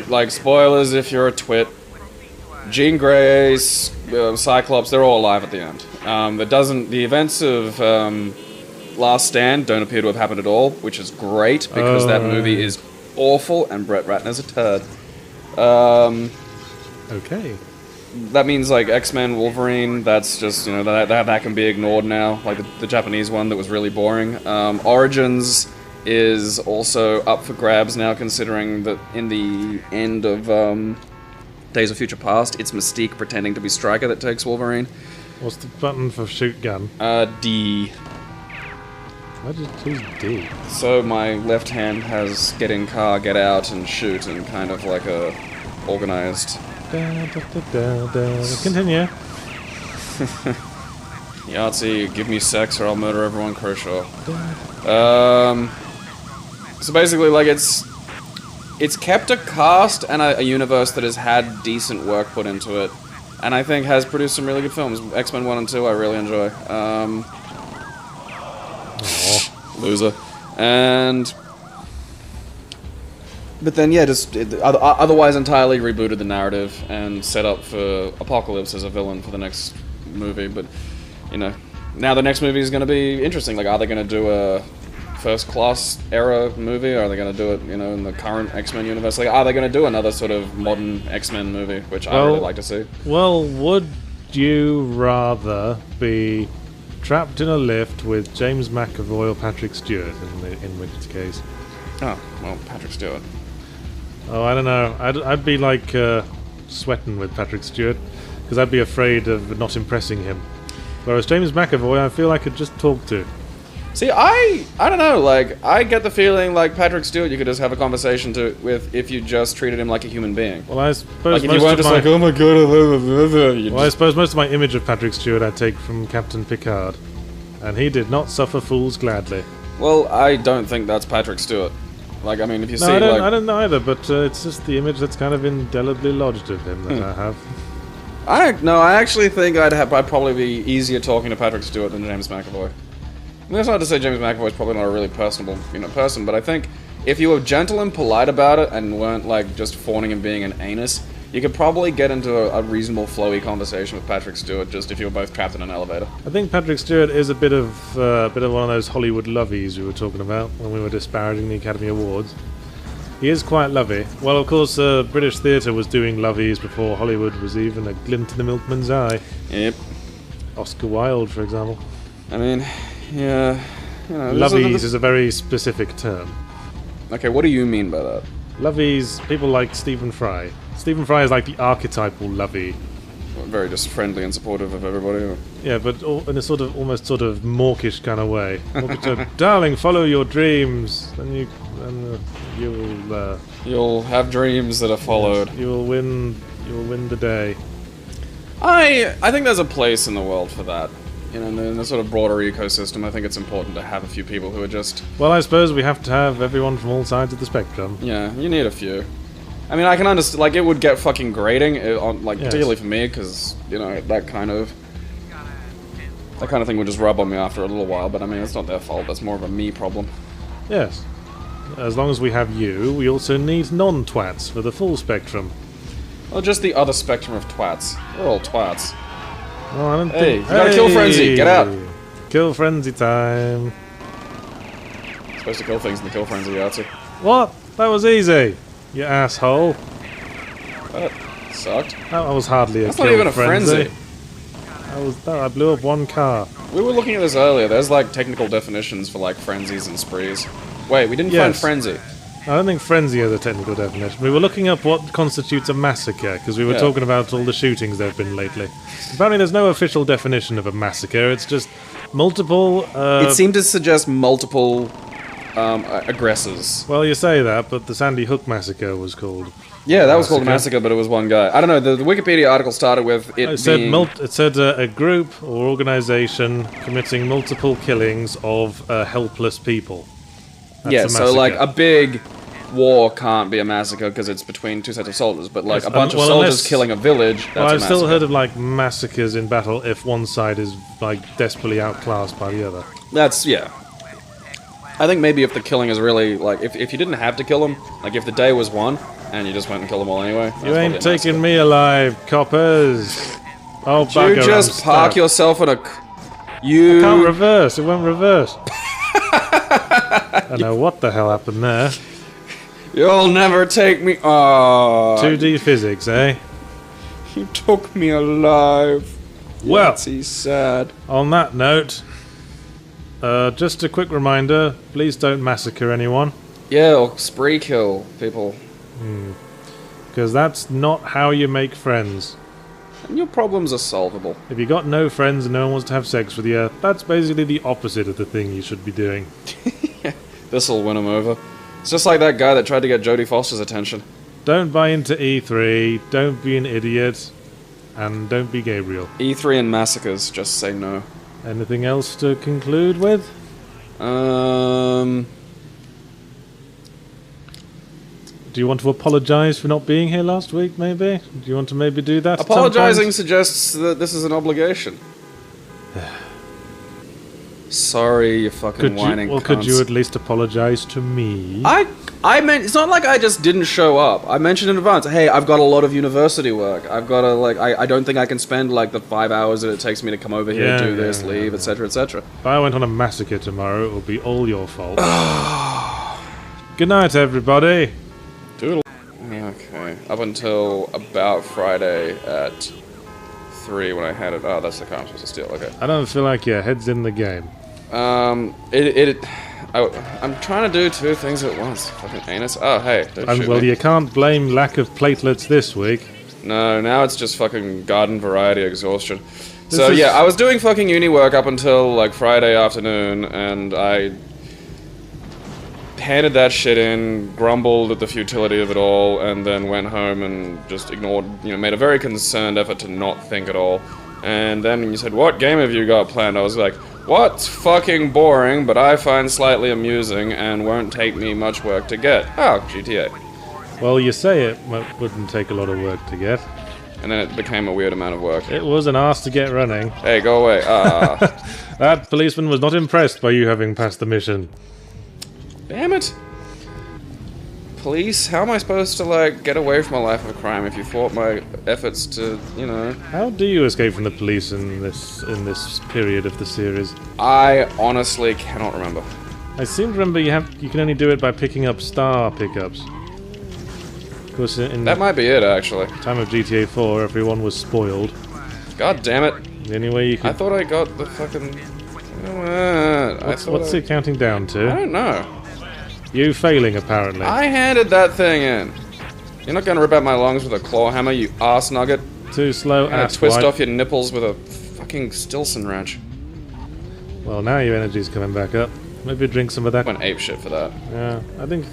like, spoilers if you're a twit. Jean Grey, Cyclops, they're all alive at the end. The events of Last Stand don't appear to have happened at all, which is great, because that movie is awful, and Brett Ratner's a turd. Okay. That means, like, X-Men, Wolverine, that's just, that can be ignored now. Like, the Japanese one that was really boring. Origins is also up for grabs now, considering that in the end of Days of Future Past, it's Mystique pretending to be Stryker that takes Wolverine. What's the button for shoot gun? D. Why did you choose D? So my left hand has get in car, get out, and shoot, and kind of like a organized Continue. Yahtzee, give me sex or I'll murder everyone, Kershaw. So basically, like, it's kept a cast and a universe that has had decent work put into it, and I think has produced some really good films. X-Men 1 and 2 I really enjoy. Loser. But then, yeah, otherwise entirely rebooted the narrative and set up for Apocalypse as a villain for the next movie. But, you know, now the next movie is going to be interesting. Like, are they going to do a First Class era movie? Or are they going to do it, you know, in the current X-Men universe? Like, are they going to do another sort of modern X-Men movie, which I really like to see? Well, would you rather be trapped in a lift with James McAvoy or Patrick Stewart, in which case? Oh, well, Patrick Stewart. Oh, I don't know. I'd be like sweating with Patrick Stewart, because I'd be afraid of not impressing him. Whereas James McAvoy, I feel I could just talk to. See, I don't know, like, I get the feeling like Patrick Stewart you could just have a conversation with if you just treated him like a human being. Well, I suppose like, if you weren't just like, oh my god, well, I suppose most of my image of Patrick Stewart I take from Captain Picard, and he did not suffer fools gladly. Well, I don't think that's Patrick Stewart. Like, I mean, if you see, I don't know either, but it's just the image that's kind of indelibly lodged of him that I have. I actually think I'd probably be easier talking to Patrick Stewart than James McAvoy. And that's not to say James McAvoy's probably not a really personable, person, but I think if you were gentle and polite about it and weren't, like, just fawning and being an anus, you could probably get into a reasonable, flowy conversation with Patrick Stewart just if you were both trapped in an elevator. I think Patrick Stewart is a bit of one of those Hollywood lovies we were talking about when we were disparaging the Academy Awards. He is quite lovey. Well, of course, British theatre was doing lovies before Hollywood was even a glint in the milkman's eye. Yep. Oscar Wilde, for example. I mean, yeah, lovies is a very specific term. Okay, what do you mean by that? Lovies, people like Stephen Fry. Stephen Fry is like the archetypal lovey. Very just friendly and supportive of everybody. Or? Yeah, but in a sort of almost sort of mawkish kind of way. Darling, follow your dreams, and you'll have dreams that are followed. Yes, you will win the day. I think there's a place in the world for that. In the sort of broader ecosystem, I think it's important to have a few people who are just... Well, I suppose we have to have everyone from all sides of the spectrum. Yeah, you need a few. I mean, I can understand, like, it would get fucking grating, particularly for me, because, that kind of thing would just rub on me after a little while, but I mean, it's not their fault, that's more of a me problem. Yes. As long as we have you, we also need non-twats for the full spectrum. Well, just the other spectrum of twats. We're all twats. Oh, I don't hey, think... you gotta kill Frenzy, get out! Kill Frenzy time. Supposed to kill things in the Kill Frenzy, Yahtzee. What? That was easy, you asshole. That sucked. That was hardly That's a kill not even a frenzy. I blew up one car. We were looking at this earlier, there's like technical definitions for like frenzies and sprees. Wait, we didn't find frenzy. I don't think frenzy is a technical definition. We were looking up what constitutes a massacre, because we were talking about all the shootings there have been lately. Apparently there's no official definition of a massacre, it's just multiple... It seemed to suggest multiple aggressors. Well, you say that, but the Sandy Hook massacre was called... Yeah, that was called a massacre, but it was one guy. I don't know, the Wikipedia article started with it being... It said a group or organisation committing multiple killings of helpless people. That's so like a big... war can't be a massacre because it's between two sets of soldiers, but like a bunch of soldiers killing a village, that's a massacre. I've still heard of like massacres in battle if one side is like desperately outclassed by the other. That's, yeah. I think maybe if the killing is really, like, if you didn't have to kill them, like if the day was won, and you just went and killed them all anyway. You ain't taking me alive, coppers. Oh, bugger, you just park yourself in a... I can't reverse, it won't reverse. I don't know what the hell happened there. You'll never take me... Oh, 2D physics, eh? You took me alive. Well, Yahtzee sad. On that note, just a quick reminder, please don't massacre anyone. Yeah, or spree kill people. Because that's not how you make friends. And your problems are solvable. If you got no friends and no one wants to have sex with you, that's basically the opposite of the thing you should be doing. This'll win them over. It's just like that guy that tried to get Jodie Foster's attention. don't buy into E3, don't be an idiot, and don't be Gabriel. E3 and massacres, just say no. Anything else to conclude with? Do you want to apologise for not being here last week, maybe? Do you want to maybe do that? Apologising suggests that this is an obligation. Sorry, you fucking whining cunts. Could you at least apologise to me? I meant, it's not like I just didn't show up. I mentioned in advance, hey, I've got a lot of university work. I've got to, like, I don't think I can spend, like, the 5 hours that it takes me to come over here, do this, leave, etc., etc. If I went on a massacre tomorrow, it would be all your fault. Good night, everybody. Doodle. Okay, up until about Friday at 3 when I had it. Oh, that's the car I'm supposed to steal, okay. I don't feel like your head's in the game. I'm trying to do two things at once. Fucking anus. Oh, hey, don't shoot well, me. you can't blame lack of platelets this week. No, now it's just fucking garden variety exhaustion. So, yeah, I was doing fucking uni work up until, like, Friday afternoon, and I handed that shit in, grumbled at the futility of it all, and then went home and just ignored, made a very concerned effort to not think at all. And then when you said, what game have you got planned? I was like, what's fucking boring, but I find slightly amusing and won't take me much work to get? Oh, GTA. Well, you say it wouldn't take a lot of work to get. And then it became a weird amount of work. It was an arse to get running. Hey, go away. That policeman was not impressed by you having passed the mission. Damn it. Police? How am I supposed to, like, get away from a life of crime if you thwart my efforts to, How do you escape from the police in this period of the series? I honestly cannot remember. I seem to remember you can only do it by picking up star pickups. Of course, in that might be it, actually. Time of GTA 4, everyone was spoiled. God damn it. The only way you could... I thought I got the fucking... What's it counting down to? I don't know. You failing, apparently. I handed that thing in. You're not gonna rip out my lungs with a claw hammer, you ass nugget. Too slow, ass twist off your nipples with a fucking Stilson wrench. Well, now your energy's coming back up. Maybe drink some of that. Went ape shit for that. Yeah, I think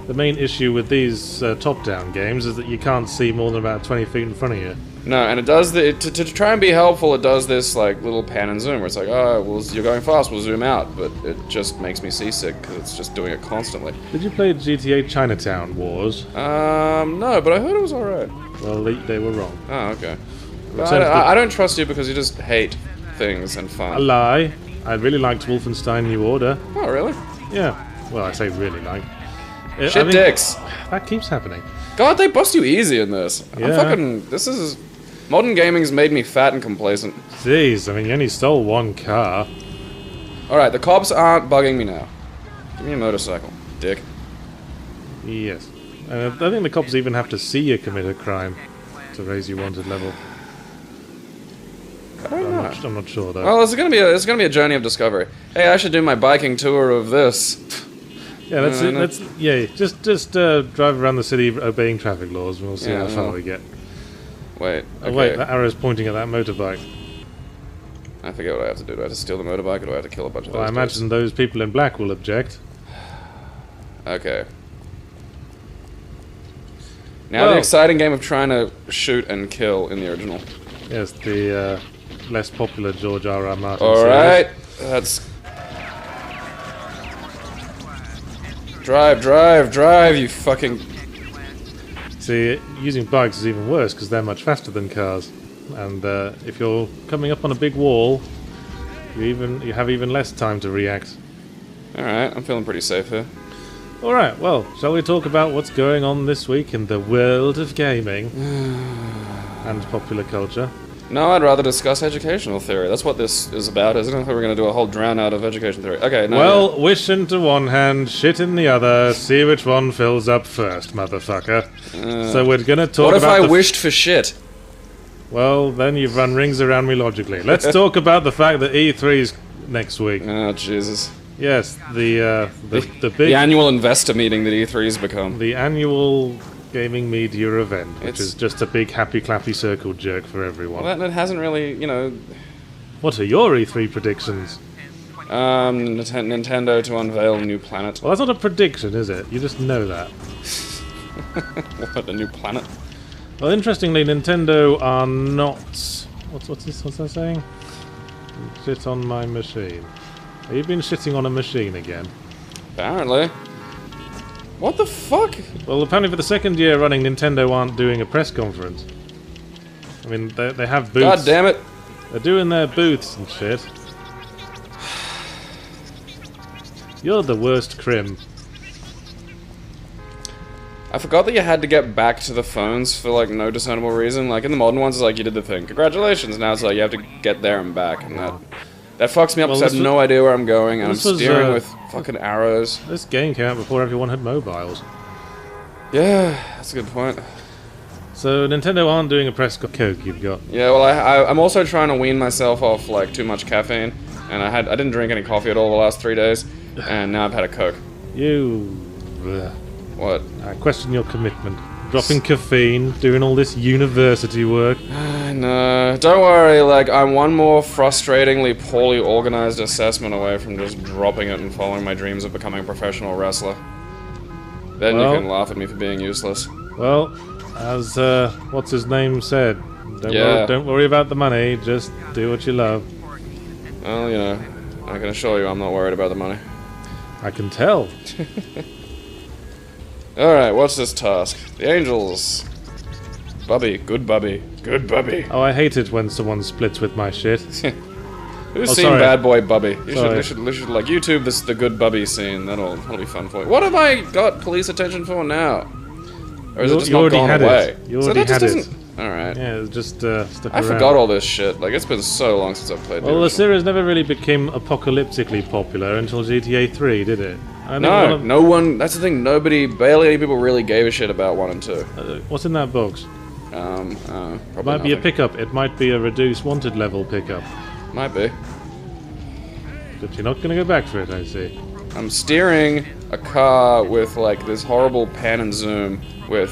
the main issue with these top-down games is that you can't see more than about 20 feet in front of you. No, and it does to try and be helpful. It does this like little pan and zoom where it's like, oh, well, you're going fast, we'll zoom out, but it just makes me seasick because it's just doing it constantly. Did you play GTA Chinatown Wars? No, but I heard it was alright. Well, they were wrong. Oh, okay. But I don't trust you because you just hate things and fun. A lie. I really liked Wolfenstein New Order. Oh, really? Yeah. Well, I say really like. Shit dicks. That keeps happening. God, they bust you easy in this. Yeah. This is... Modern gaming's made me fat and complacent. Jeez, I mean, you only stole one car. Alright, the cops aren't bugging me now. Give me a motorcycle, dick. Yes. I think the cops even have to see you commit a crime to raise your wanted level. I don't know. I'm not sure, though. Well, it's gonna be a journey of discovery. Hey, I should do my biking tour of this. Yeah, just drive around the city obeying traffic laws, and we'll see how far we get. Wait, okay. Oh, wait, that arrow's pointing at that motorbike. I forget what I have to do. Do I have to steal the motorbike, or do I have to kill a bunch of those I imagine those people in black will object. Okay. Now the exciting game of trying to shoot and kill in the original. Yes, the less popular George R.R. Martin Alright, that's... Drive, you fucking... See, using bikes is even worse because they're much faster than cars, and if you're coming up on a big wall, you have even less time to react. Alright, I'm feeling pretty safe here. Alright, well, shall we talk about what's going on this week in the world of gaming and popular culture? No, I'd rather discuss educational theory. That's what this is about, isn't it? We're going to do a whole drown out of education theory. Okay, no. Well, wish into one hand, shit in the other, see which one fills up first, motherfucker. So we're going to talk about... What if I wished for shit? Well, then you've run rings around me logically. Let's talk about the fact that E3's next week. Oh, Jesus. Yes, the big... The annual investor meeting that E3's become. The annual gaming media event, which is just a big happy clappy circle jerk for everyone. Well, that hasn't really, What are your E3 predictions? Nintendo to unveil a new planet. Well, that's not a prediction, is it? You just know that. What, a new planet? Well, interestingly, Nintendo are not... What's that saying? Shit on my machine. Have you been shitting on a machine again? Apparently. What the fuck? Well, apparently for the second year running, Nintendo aren't doing a press conference. I mean, they have booths. God damn it. They're doing their booths and shit. You're the worst, Crim. I forgot that you had to get back to the phones for, like, no discernible reason. Like, in the modern ones, it's like, you did the thing. Congratulations! Now it's like, you have to get there and back, and that fucks me up because I have no idea where I'm going, and I'm steering with fucking arrows. This game came out before everyone had mobiles. Yeah, that's a good point. So, Nintendo aren't doing a press Coke you've got. Yeah, well, I'm also trying to wean myself off, like, too much caffeine, and I didn't drink any coffee at all the last 3 days, and now I've had a Coke. You... What? I question your commitment. Dropping caffeine, doing all this university work. No, don't worry, like, I'm one more frustratingly poorly organized assessment away from just dropping it and following my dreams of becoming a professional wrestler. Then you can laugh at me for being useless. Well, as, what's his name said, don't worry about the money, just do what you love. Well, you know, I can assure you I'm not worried about the money. I can tell. Alright, what's this task? The angels. Bubby, good Bubby, good Bubby. Oh, I hate it when someone splits with my shit. Who's seen Bad Boy Bubby? You should like YouTube this the good Bubby scene. That'll be fun for you. What have I got police attention for now? Or is it just not gone away? You already had it. Alright. Yeah, just stuck I around. forgot all this shit. Like, it's been so long since I've played the Well, the original. series never really became apocalyptically popular until GTA 3, did it? No one. That's the thing. Barely any people really gave a shit about 1 and 2. What's in that box? Probably It might be a nothing. pickup. It might be a reduced wanted level pickup. Might be. But you're not going to go back for it, I see. I'm steering a car with, like, this horrible pan and zoom with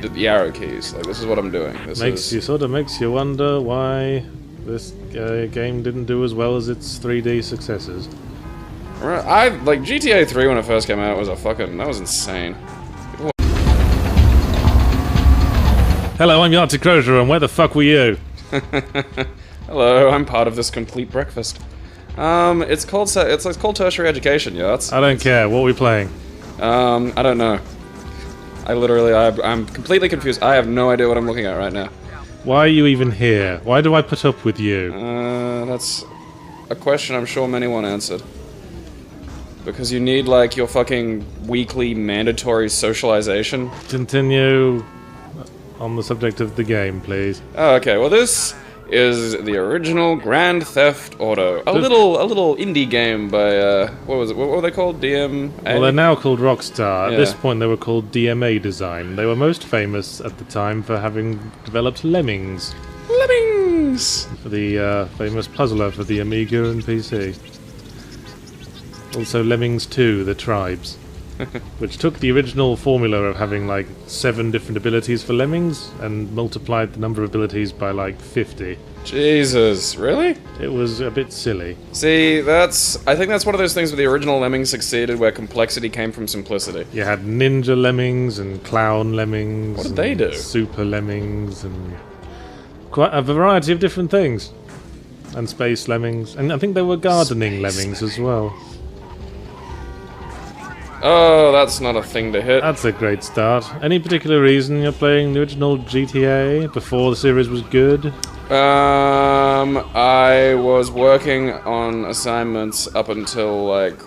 the arrow keys. Like, this is what I'm doing. Makes you wonder why this game didn't do as well as its 3D successors. Like, GTA 3 when it first came out was that was insane. Hello, I'm Arctic Crozier, and where the fuck were you? Hello, I'm part of this complete breakfast. It's called tertiary education, Yachts. I don't care. What are we playing? I don't know. I'm completely confused. I have no idea what I'm looking at right now. Why are you even here? Why do I put up with you? That's a question I'm sure many want answered. Because you need, like, your fucking weekly mandatory socialization. Continue on the subject of the game, please. Oh, okay, well, this is the original Grand Theft Auto. A little indie game by, what was it? What were they called? DMA? Well, they're now called Rockstar. Yeah. At this point, they were called DMA Design. They were most famous at the time for having developed Lemmings. Lemmings! For the famous puzzler for the Amiga and PC. Also Lemmings 2, The Tribes. Which took the original formula of having like 7 different abilities for lemmings and multiplied the number of abilities by like 50. Jesus, really? It was a bit silly. See, I think that's one of those things where the original Lemmings succeeded, where complexity came from simplicity. You had ninja lemmings and clown lemmings. What did they do? Super lemmings and quite a variety of different things. And space lemmings. And I think there were gardening lemmings as well. Oh, that's not a thing to hit. That's a great start. Any particular reason you're playing the original GTA before the series was good? I was working on assignments up until, like,